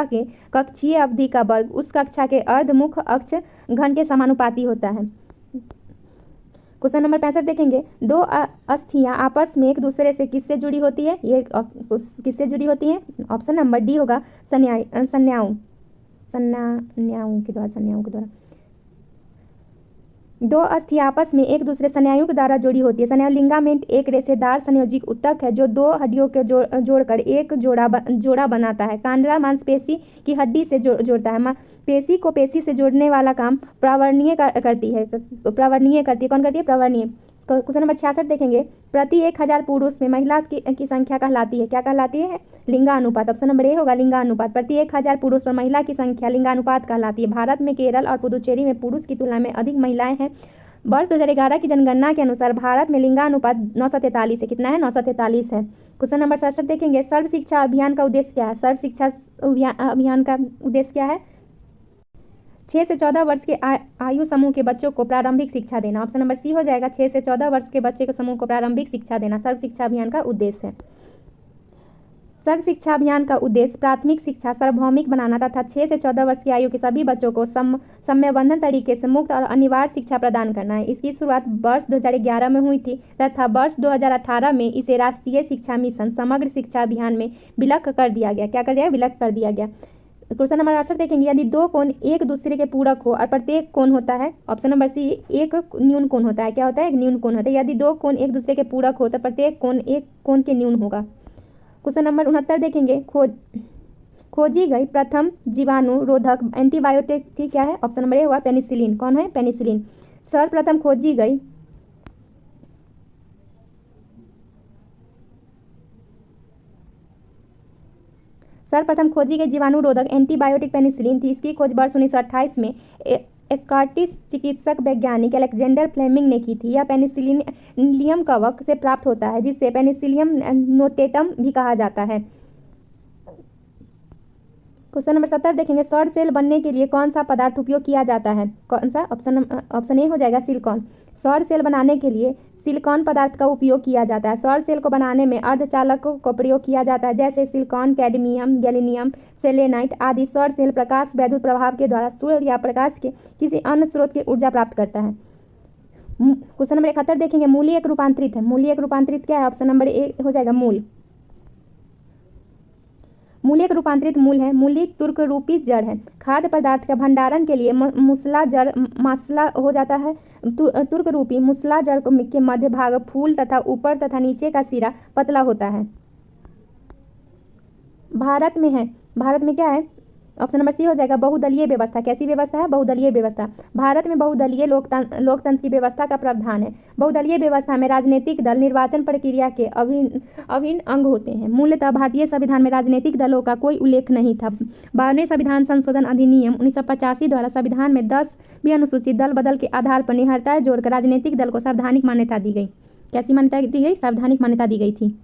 के कक्षीय अवधि का वर्ग उस कक्षा के अर्धमुख अक्ष घन के समानुपाती होता है। क्वेश्चन नंबर 65 देखेंगे। 2 अस्थियां आपस में एक दूसरे से किससे जुड़ी होती है? ये किससे जुड़ी होती हैं? ऑप्शन नंबर डी होगा संज्ञाओं के द्वारा। 2 अस्थियां आपस में एक दूसरे संज्ञाओं के द्वारा जुड़ी होती है। संज्ञा लिगामेंट एक रेशेदार संयोजिक ऊतक है जो 2 हड्डियों के जोड़कर एक जोड़ा बनाता है। कांडरा मांसपेशी की हड्डी से जोड़ता है। पेशी को पेशी से जोड़ने वाला काम प्रावर्णीय करती है। कौन करती है? प्रावर्णीय। क्वेश्चन नंबर 66 देखेंगे। प्रति 1000 पुरुष में महिला की संख्या कहलाती है। क्या कहलाती है? लिंगानुपात। ऑप्शन नंबर ए होगा लिंगानुपात। प्रति 1000 पुरुष पर महिला की संख्या लिंगानुपात कहलाती है। भारत में केरल और पुदुचेरी में पुरुष की तुलना में अधिक महिलाएं हैं। वर्ष 2011 की जनगणना के अनुसार भारत में लिंगानुपात 943 है। कितना है? 943 है। क्वेश्चन नंबर 67 देखेंगे। सर्व शिक्षा अभियान का उद्देश्य क्या है? सर्व शिक्षा अभियान का उद्देश्य क्या है? 6 से 14 वर्ष के आयु समूह के बच्चों को प्रारंभिक शिक्षा देना। ऑप्शन नंबर सी हो जाएगा। 6 से 14 वर्ष के बच्चे के समूह को प्रारंभिक शिक्षा देना सर्व शिक्षा अभियान का उद्देश्य है। सर्व शिक्षा अभियान का उद्देश्य प्राथमिक शिक्षा सार्वभौमिक बनाना तथा 6 से 14 वर्ष की आयु के सभी बच्चों को समयबद्ध तरीके से मुक्त और अनिवार्य शिक्षा प्रदान करना है। इसकी शुरुआत वर्ष 2011 में हुई थी तथा वर्ष 2018 में इसे राष्ट्रीय शिक्षा मिशन समग्र शिक्षा अभियान में विलय कर दिया गया। क्या कर दिया? विलय कर दिया गया। क्वेश्चन नंबर 68 देखेंगे। यदि 2 कोण एक दूसरे के पूरक हो और प्रत्येक कोण होता है। ऑप्शन नंबर सी एक न्यून कोण होता है। क्या होता है? एक न्यून कोण होता है। यदि 2 कोण एक दूसरे के पूरक हो तो प्रत्येक कोण एक कोण के न्यून होगा। क्वेश्चन नंबर 69 देखेंगे। खोजी गई प्रथम जीवाणुरोधक एंटीबायोटिक थी, क्या है? ऑप्शन नंबर ए हुआ पेनिसिलिन। कौन है? पेनिसिलिन। सर्वप्रथम खोजी गई जीवाणुरोधक एंटीबायोटिक पेनिसिलिन थी। इसकी खोज वर्ष 1928 में स्कॉटिश चिकित्सक वैज्ञानिक अलेक्जेंडर फ्लेमिंग ने की थी। यह पेनिसिलियम कवक से प्राप्त होता है, जिसे पेनिसिलियम नोटेटम भी कहा जाता है। क्वेश्चन नंबर 70 देखेंगे, सौर सेल बनने के लिए कौन सा पदार्थ उपयोग किया जाता है? कौन सा? ऑप्शन ए हो जाएगा सिलिकॉन। सौर सेल बनाने के लिए सिलिकॉन पदार्थ का उपयोग किया जाता है। सौर सेल को बनाने में अर्धचालकों का प्रयोग किया जाता है, जैसे सिलिकॉन, कैडमियम, गैलियम, सेलेनाइट आदि। सौर सेल प्रकाश वैद्युत प्रभाव के द्वारा सूर्य या प्रकाश के किसी अन्य स्रोत की ऊर्जा प्राप्त करता है। क्वेश्चन नंबर 71 देखेंगे, मूली एक रूपांतरित है। मूली एक रूपांतरित क्या है? ऑप्शन नंबर ए हो जाएगा मूल। मूली एक रूपांतरित मूल है। मूली तुर्क रूपी जड़ है। खाद्य पदार्थ का भंडारण के लिए मसला हो जाता है। तुर्क रूपी मूसला जड़ के मध्य भाग फूल तथा ऊपर तथा नीचे का सिरा पतला होता है। भारत में क्या है? ऑप्शन नंबर सी हो जाएगा बहुदलीय व्यवस्था। कैसी व्यवस्था है? बहुदलीय व्यवस्था। भारत में बहुदलीय लोकतंत्र की व्यवस्था का प्रावधान है। बहुदलीय व्यवस्था में राजनीतिक दल निर्वाचन प्रक्रिया के अभिन्न अंग होते हैं। मूलतः भारतीय संविधान में राजनीतिक दलों का कोई उल्लेख नहीं था। 12वें संविधान संशोधन अधिनियम 1985 द्वारा संविधान में 10वीं अनुसूची दल बदल के आधार पर निहितार्थ जोड़कर राजनीतिक दल को संवैधानिक मान्यता दी गई। कैसी मान्यता दी गई? संवैधानिक मान्यता दी गई थी।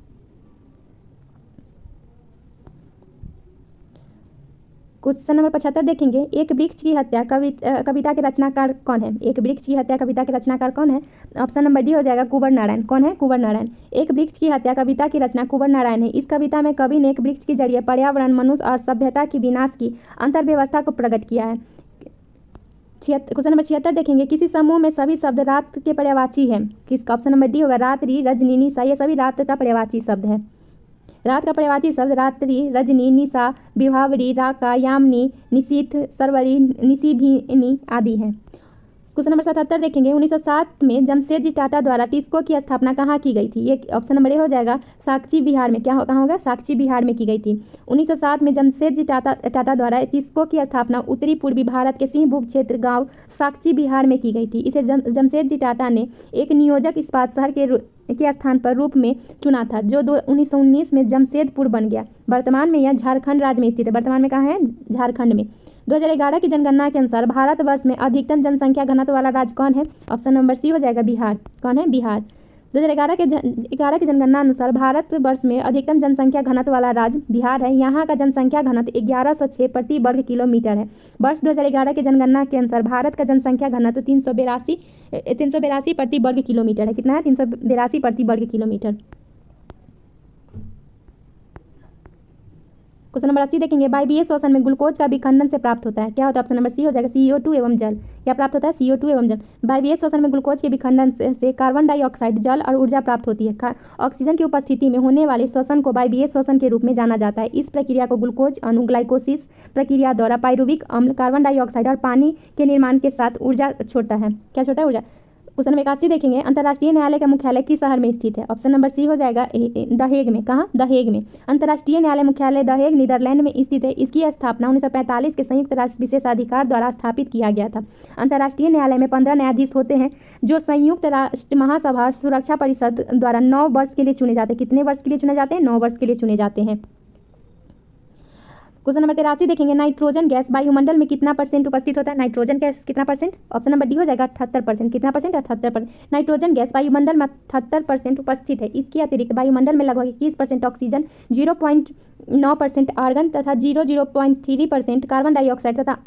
क्वेश्चन नंबर 75 देखेंगे, एक वृक्ष की हत्या कविता के रचनाकार कौन है? एक वृक्ष की हत्या कविता के रचनाकार कौन है? ऑप्शन नंबर डी हो जाएगा कुंवर नारायण। कौन है? कुंवर नारायण। एक वृक्ष की हत्या कविता की रचना कुंवर नारायण है। इस कविता में कवि ने एक वृक्ष के जरिए पर्यावरण, मनुष्य और सभ्यता की विनाश की अंतर्व्यवस्था को प्रकट किया है। क्वेश्चन नंबर 76 देखेंगे, किसी समूह में सभी शब्द रात के पर्यायवाची है। किसका? ऑप्शन नंबर डी होगा रात्रि, रजनी, निशा। ये सभी रात का पर्यायवाची शब्द है। रात का पर्यायवाची शब्द रात्रि, रजनी, निशा, विभावरी, राका, यामिनी, निशीथ, सरवरी, निशिभिनी आदि हैं। क्वेश्चन नंबर 77 देखेंगे, 1907 में जमशेदजी टाटा द्वारा टिस्को की स्थापना कहाँ की गई थी? ये ऑप्शन नंबर ए हो जाएगा साक्षी बिहार में। कहाँ होगा? साक्षी बिहार में की गई थी। 1907 में जमशेदजी टाटा द्वारा टिस्को की स्थापना उत्तरी पूर्वी भारत के सिंहभूम क्षेत्र गांव साक्षी बिहार में की गई थी। इसे जमशेदजी टाटा ने एक नियोजक इस्पात शहर के स्थान पर रूप में चुना था, जो 1919 में जमशेदपुर बन गया। वर्तमान में यह झारखंड राज्य में स्थित है। वर्तमान में कहाँ है? झारखंड में। 2011 की जनगणना के अनुसार भारतवर्ष में अधिकतम जनसंख्या घनत्व वाला राज्य कौन है? ऑप्शन नंबर सी हो जाएगा बिहार। कौन है? बिहार। 2011 की जनगणना अनुसार भारतवर्ष में अधिकतम जनसंख्या घनत्व वाला राज्य बिहार है। यहाँ का जनसंख्या घनत्व 1106 प्रति वर्ग किलोमीटर है। वर्ष 2011 की जनगणना के अनुसार भारत का जनसंख्या घनत्व 382 प्रति वर्ग किलोमीटर है। कितना है? 382 प्रति वर्ग किलोमीटर। क्वेश्चन नंबर 80 देखेंगे, वायवीय श्वसन में ग्लूकोज का विखंडन से प्राप्त होता है। क्या होता है? ऑप्शन नंबर सी हो जाएगा CO2 एवं जल। क्या प्राप्त होता है? CO2 एवं जल। वायवीय श्वसन में ग्लूकोज के विखंडन से कार्बन डाइऑक्साइड, जल और ऊर्जा प्राप्त होती है। ऑक्सीजन की उपस्थिति में होने वाले श्वसन को वायवीय श्वसन के रूप में जाना जाता है। इस प्रक्रिया को ग्लूकोज ग्लाइकोसिस प्रक्रिया द्वारा पायरुविक अम्ल, कार्बन डाइऑक्साइड और पानी के निर्माण के साथ ऊर्जा छोड़ता है। क्या छोड़ता है? ऊर्जा। क्वेश्चन नंबर 81 देखेंगे, अंतर्राष्ट्रीय न्यायालय का मुख्यालय किस शहर में स्थित है? ऑप्शन नंबर सी हो जाएगा द हेग में। कहाँ? द हेग में। अंतर्राष्ट्रीय न्यायालय मुख्यालय द हेग नीदरलैंड में स्थित है। इसकी स्थापना 1945 के संयुक्त राष्ट्र विशेषाधिकार द्वारा स्थापित किया गया था। अंतर्राष्ट्रीय न्यायालय में 15 न्यायाधीश होते हैं, जो संयुक्त राष्ट्र महासभा सुरक्षा परिषद द्वारा 9 वर्ष के लिए चुने जाते हैं। कितने वर्ष के लिए चुने जाते हैं? 9 वर्ष के लिए चुने जाते हैं। क्वेश्चन नंबर 83 देखेंगे, नाइट्रोजन गैस वायुमंडल में कितना % उपस्थित होता है? नाइट्रोजन गैस कितना %? ऑप्शन नंबर डी हो जाएगा 78%। कितना %? 78%। नाइट्रोजन गैस वायुमंडल में 78% उपस्थित है। इसके अतिरिक्त वायुमंडल में लगभग 21% ऑक्सीजन, 0.9% आर्गन तथा 0.3% कार्बन डाइऑक्साइड तथा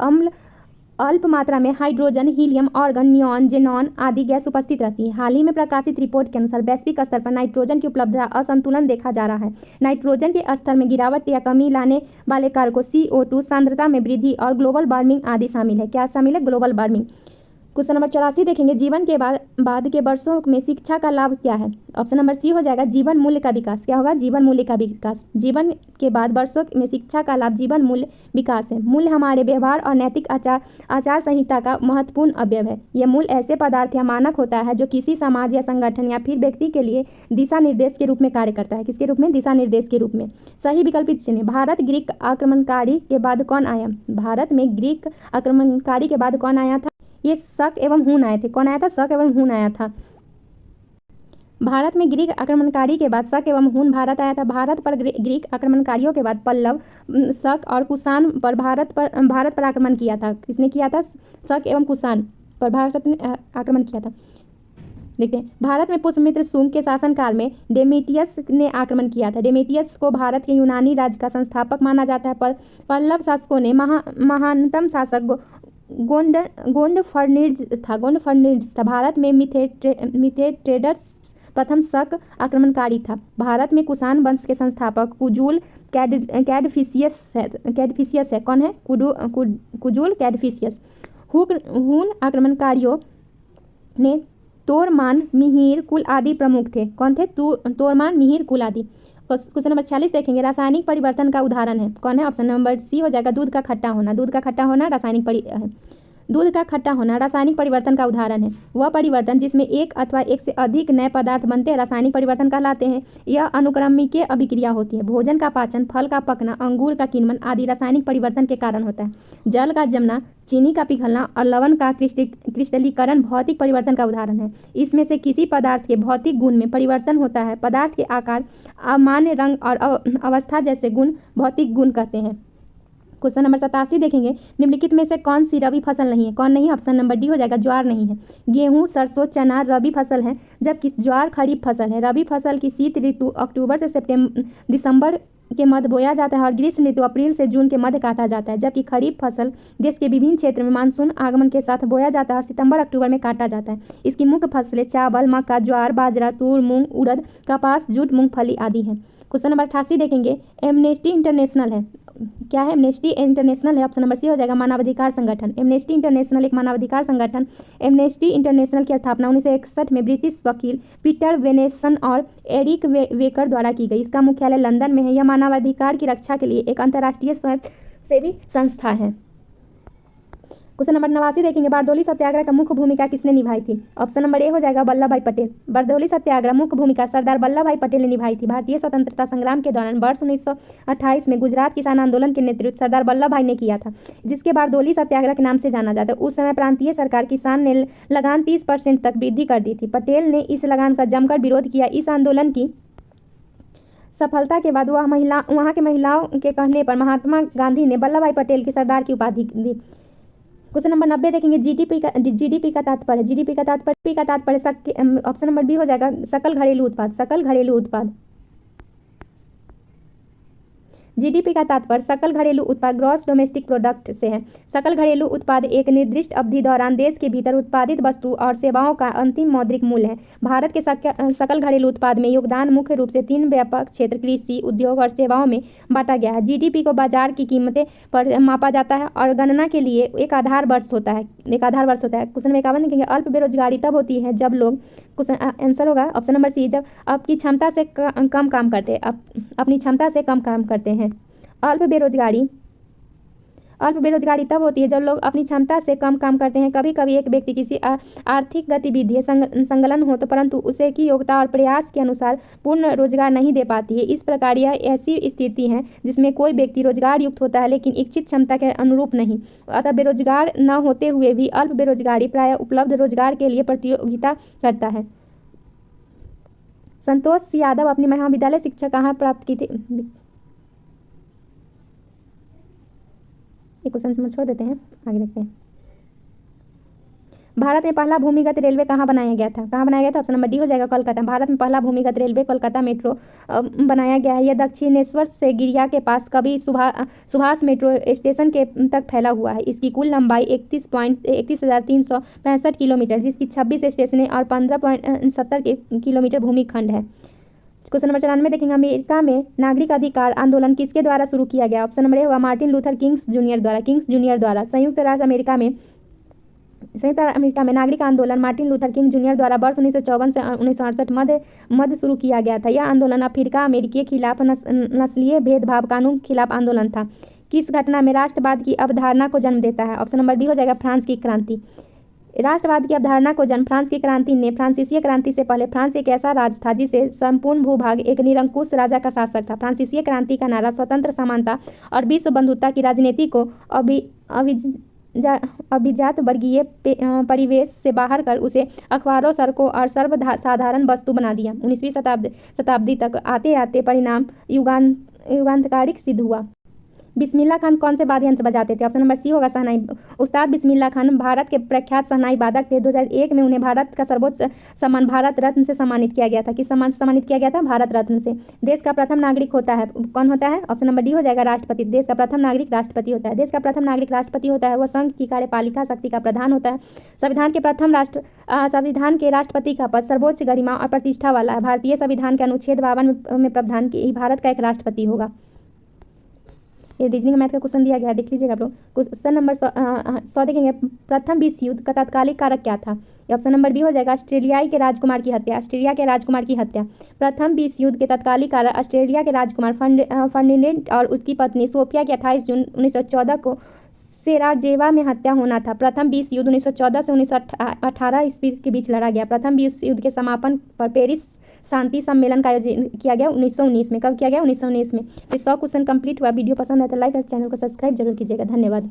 अल्प मात्रा में hydrogen, helium, argon, neon, xenon आदि गैस उपस्थित रहती है। हाल ही में प्रकाशित रिपोर्ट के अनुसार वैश्विक स्तर पर नाइट्रोजन की उपलब्धता असंतुलन देखा जा रहा है। नाइट्रोजन के स्तर में गिरावट या कमी लाने वाले कारकों CO2 सांद्रता में वृद्धि और ग्लोबल वार्मिंग आदि शामिल है। क्या शामिल है? Global warming. क्वेश्चन नंबर 84 देखेंगे, जीवन के बाद के वर्षों में शिक्षा का लाभ क्या है। ऑप्शन नंबर सी हो जाएगा जीवन मूल्य का विकास। क्या होगा? जीवन मूल्य का विकास। जीवन के बाद वर्षों में शिक्षा का लाभ जीवन मूल्य विकास है। मूल्य हमारे व्यवहार और नैतिक आचार संहिता का महत्वपूर्ण अवयव है। यह मूल्य ऐसे पदार्थ या मानक होता है जो किसी समाज या संगठन या फिर व्यक्ति के लिए दिशा निर्देश के रूप में कार्य करता है। किसके रूप में? दिशा निर्देश के रूप में। सही विकल्प चुनें। भारत ग्रीक आक्रमणकारी के बाद कौन आया? भारत में ग्रीक आक्रमणकारी के बाद कौन आया था? ये शक एवं हून आए थे। कौन आया था? शक एवं हून आया था। भारत में ग्रीक आक्रमणकारी के बाद शक एवं हून भारत आया था। भारत पर ग्रीक आक्रमणकारियों के बाद पल्लव, शक और कुषाण पर भारत पर आक्रमण किया था। किसने किया था? शक एवं कुषाण पर भारत ने आक्रमण किया था। देखते हैं, भारत में पुष्यमित्र शुंग के शासनकाल में डेमेटियस ने आक्रमण किया था। डेमेटियस को भारत के यूनानी राज्य का संस्थापक माना जाता है। पल्लव शासकों ने महानतम शासक गोंडफर्निज था। भारत में मिथेट्रेडस प्रथम शक आक्रमणकारी था। भारत में कुषाण वंश के संस्थापक कुजुल कैडफिसियस है। कौन है? कुजुल कैडफिसियस। हून आक्रमणकारियों ने तोरमान, मिहिर, कुल आदि प्रमुख थे। कौन थे? तोरमान, मिहिर, कुल आदि। क्वेश्चन नंबर 46 देखेंगे, रासायनिक परिवर्तन का उदाहरण है। कौन है? ऑप्शन नंबर सी हो जाएगा दूध का खट्टा होना। दूध का खट्टा होना रासायनिक परिवर्तन का उदाहरण है। वह परिवर्तन जिसमें एक अथवा एक से अधिक नए पदार्थ बनते हैं रासायनिक परिवर्तन कहलाते हैं। यह अनुक्रमिक अभिक्रिया होती है। भोजन का पाचन, फल का पकना, अंगूर का किण्वन आदि रासायनिक परिवर्तन के कारण होता है। जल का जमना, चीनी का पिघलना और लवण का क्रिस्टलीकरण भौतिक परिवर्तन का उदाहरण है। इसमें से किसी पदार्थ के भौतिक गुण में परिवर्तन होता है। पदार्थ के आकार, अमान्य रंग और अवस्था जैसे गुण भौतिक गुण कहते हैं। क्वेश्चन नंबर 87 देखेंगे, निम्नलिखित में से कौन सी रबी फसल नहीं है? कौन नहीं? ऑप्शन नंबर डी हो जाएगा ज्वार नहीं है। गेहूं, सरसों, चना रबी फसल है, जबकि ज्वार खरीफ फसल है। रबी फसल की शीत ऋतु अक्टूबर से दिसंबर के मध्य बोया जाता है और ग्रीष्म ऋतु अप्रैल से जून के मध्य काटा जाता है। जबकि खरीफ फसल देश के विभिन्न क्षेत्र में मानसून आगमन के साथ बोया जाता है और सितंबर अक्टूबर में काटा जाता है। इसकी मुख्य फसलें चावल, मक्का, ज्वार, बाजरा, तूर, मूंग, उड़द, कपास, जूट, मूंगफली आदि हैं। क्वेश्चन नंबर 88 देखेंगे, एमनेस्टी इंटरनेशनल है। क्या है? एमनेस्टी इंटरनेशनल है। ऑप्शन नंबर सी हो जाएगा मानवाधिकार संगठन। एमनेस्टी इंटरनेशनल एक मानवाधिकार संगठन। एमनेस्टी इंटरनेशनल की स्थापना 1961 में ब्रिटिश वकील पीटर वेनेसन और एरिक वेकर द्वारा की गई। इसका मुख्यालय लंदन में है। यह मानवाधिकार की रक्षा के लिए एक अंतर्राष्ट्रीय स्वयंसेवी संस्था है। क्वेश्चन नंबर 89 देखेंगे, बारडोली सत्याग्रह का मुख्य भूमिका किसने निभाई थी? ऑप्शन नंबर ए हो जाएगा वल्लभ भाई पटेल। बारडोली सत्याग्रह मुख्य भूमिका सरदार वल्लभ भाई पटेल ने निभाई थी। भारतीय स्वतंत्रता संग्राम के दौरान वर्ष 1928 में गुजरात किसान आंदोलन के नेतृत्व सरदार वल्लभ भाई ने किया था, जिसके बारडोली सत्याग्रह के नाम से जाना जाता है। उस समय प्रांतीय सरकार किसान ने लगान 30% तक वृद्धि कर दी थी। पटेल ने इस लगान का जमकर विरोध किया। इस आंदोलन की सफलता के बाद वहाँ के महिलाओं के कहने पर महात्मा गांधी ने वल्लभ भाई पटेल की सरदार की उपाधि दी। क्वेश्चन नंबर 90 देखेंगे, जीडीपी का तात्पर्य। जीडीपी का तात्पर्य ऑप्शन नंबर बी हो जाएगा सकल घरेलू उत्पाद। सकल घरेलू उत्पाद। जीडीपी का तात्पर्य सकल घरेलू उत्पाद ग्रॉस डोमेस्टिक प्रोडक्ट से है। सकल घरेलू उत्पाद एक निर्दिष्ट अवधि दौरान देश के भीतर उत्पादित वस्तु और सेवाओं का अंतिम मौद्रिक मूल्य है। भारत के सकल घरेलू उत्पाद में योगदान मुख्य रूप से 3 व्यापक क्षेत्र कृषि, उद्योग और सेवाओं में बांटा गया है। जीडीपी को बाजार की कीमतें पर मापा जाता है और गणना के लिए एक आधार वर्ष होता है। क्वेश्चन में 51 देखेंगे, अल्प बेरोजगारी तब होती है जब लोग, आंसर होगा ऑप्शन नंबर सी, जब अपनी क्षमता से कम काम करते हैं। अल्प बेरोजगारी तब होती है जब लोग अपनी क्षमता से कम काम करते हैं। कभी कभी एक व्यक्ति किसी आर्थिक गतिविधि संलग्न हो तो परंतु उसे की योग्यता और प्रयास के अनुसार पूर्ण रोजगार नहीं दे पाती है। इस प्रकार यह ऐसी स्थिति है जिसमें कोई व्यक्ति रोजगार युक्त होता है लेकिन इच्छित क्षमता के अनुरूप नहीं। अतः बेरोजगार न होते हुए भी अल्प बेरोजगारी प्रायः उपलब्ध रोजगार के लिए प्रतियोगिता करता है। संतोष यादव अपनी महाविद्यालय शिक्षा कहाँ प्राप्त की थी? क्वेश्चन छोड़ देते हैं, आगे देखते हैं। भारत में पहला भूमिगत रेलवे कहाँ बनाया गया था? ऑप्शन नंबर डी हो जाएगा कोलकाता। भारत में पहला भूमिगत रेलवे कोलकाता मेट्रो बनाया गया है। यह दक्षिणेश्वर से गिरिया के पास कवि सुभाष मेट्रो स्टेशन के तक फैला हुआ है। इसकी कुल लंबाई 31,365 किलोमीटर, जिसकी 26 स्टेशनें और 15.70 किलोमीटर भूमिखंड है। क्वेश्चन नंबर 94 देखेंगे, अमेरिका में नागरिक अधिकार आंदोलन किसके द्वारा शुरू किया गया? ऑप्शन नंबर ए होगा मार्टिन लूथर किंग्स जूनियर द्वारा। संयुक्त राज्य अमेरिका में संयुक्त अमेरिका में नागरिक आंदोलन मार्टिन लूथर किंग जूनियर द्वारा वर्ष 1954 से 1968 मध्य शुरू किया गया था। यह आंदोलन अफ्रीका अमेरिकी के खिलाफ नस्लीय भेदभाव कानून के खिलाफ आंदोलन था। किस घटना में राष्ट्रवाद की अवधारणा को जन्म देता है? ऑप्शन नंबर बी हो जाएगा फ्रांस की क्रांति। राष्ट्रवाद की अवधारणा को जन्म फ्रांस की क्रांति ने। फ्रांसीसी क्रांति से पहले फ्रांस एक ऐसा राज्य था जिसे संपूर्ण भूभाग एक निरंकुश राजा का शासक था। फ्रांसीसी क्रांति का नारा स्वतंत्र, समानता और विश्व बंधुता की राजनीति को अभिजात वर्गीय परिवेश से बाहर कर उसे अखबारों, सड़कों और सर्वसाधारण वस्तु बना दिया। 19वीं शताब्दी तक आते आते परिणाम युगांतकारिक सिद्ध हुआ। बिस्मिल्लाह खान कौन से वाद्य यंत्र बजाते थे? ऑप्शन नंबर सी होगा शहनाई। उस्ताद बिस्मिल्लाह खान भारत के प्रख्यात शहनाई वादक थे। 2001 में उन्हें भारत का सर्वोच्च सम्मान भारत रत्न से सम्मानित किया गया था। किस सम्मान से सम्मानित किया गया था? भारत रत्न से। देश का प्रथम नागरिक होता है, कौन होता है? ऑप्शन नंबर डी हो जाएगा राष्ट्रपति। देश का प्रथम नागरिक राष्ट्रपति होता है। देश का प्रथम नागरिक राष्ट्रपति होता है, वह संघ की कार्यपालिका शक्ति का प्रधान होता है। संविधान के राष्ट्रपति का पद सर्वोच्च गरिमा और प्रतिष्ठा वाला है। भारतीय संविधान के अनुच्छेद 52 में प्रावधान की भारत का एक राष्ट्रपति होगा। ये रीजनिंग मैथ का क्वेश्चन दिया गया है, देख लीजिएगा आप लोग। क्वेश्चन नंबर 100 देखेंगे। प्रथम विश्व युद्ध का तत्कालिक कारक क्या था? ऑप्शन नंबर बी हो जाएगा ऑस्ट्रेलियाई के राजकुमार की हत्या। ऑस्ट्रेलिया के राजकुमार की हत्या। प्रथम विश्व युद्ध के तत्कालिक कारक ऑस्ट्रेलिया के राजकुमार फर्डिनेंड और उसकी पत्नी सोफिया की 28 जून 1914 को सेराजेवो में हत्या होना था। प्रथम विश्व युद्ध 1914 से 1918 ईस्वी के बीच लड़ा गया। प्रथम विश्व युद्ध के समापन पर पेरिस शांति सम्मेलन का आयोजन किया गया 1919 में। कब किया गया? 1919 में। तो 100 क्वेश्चन कंप्लीट हुआ। वीडियो पसंद है तो लाइक और चैनल को सब्सक्राइब जरूर कीजिएगा। धन्यवाद।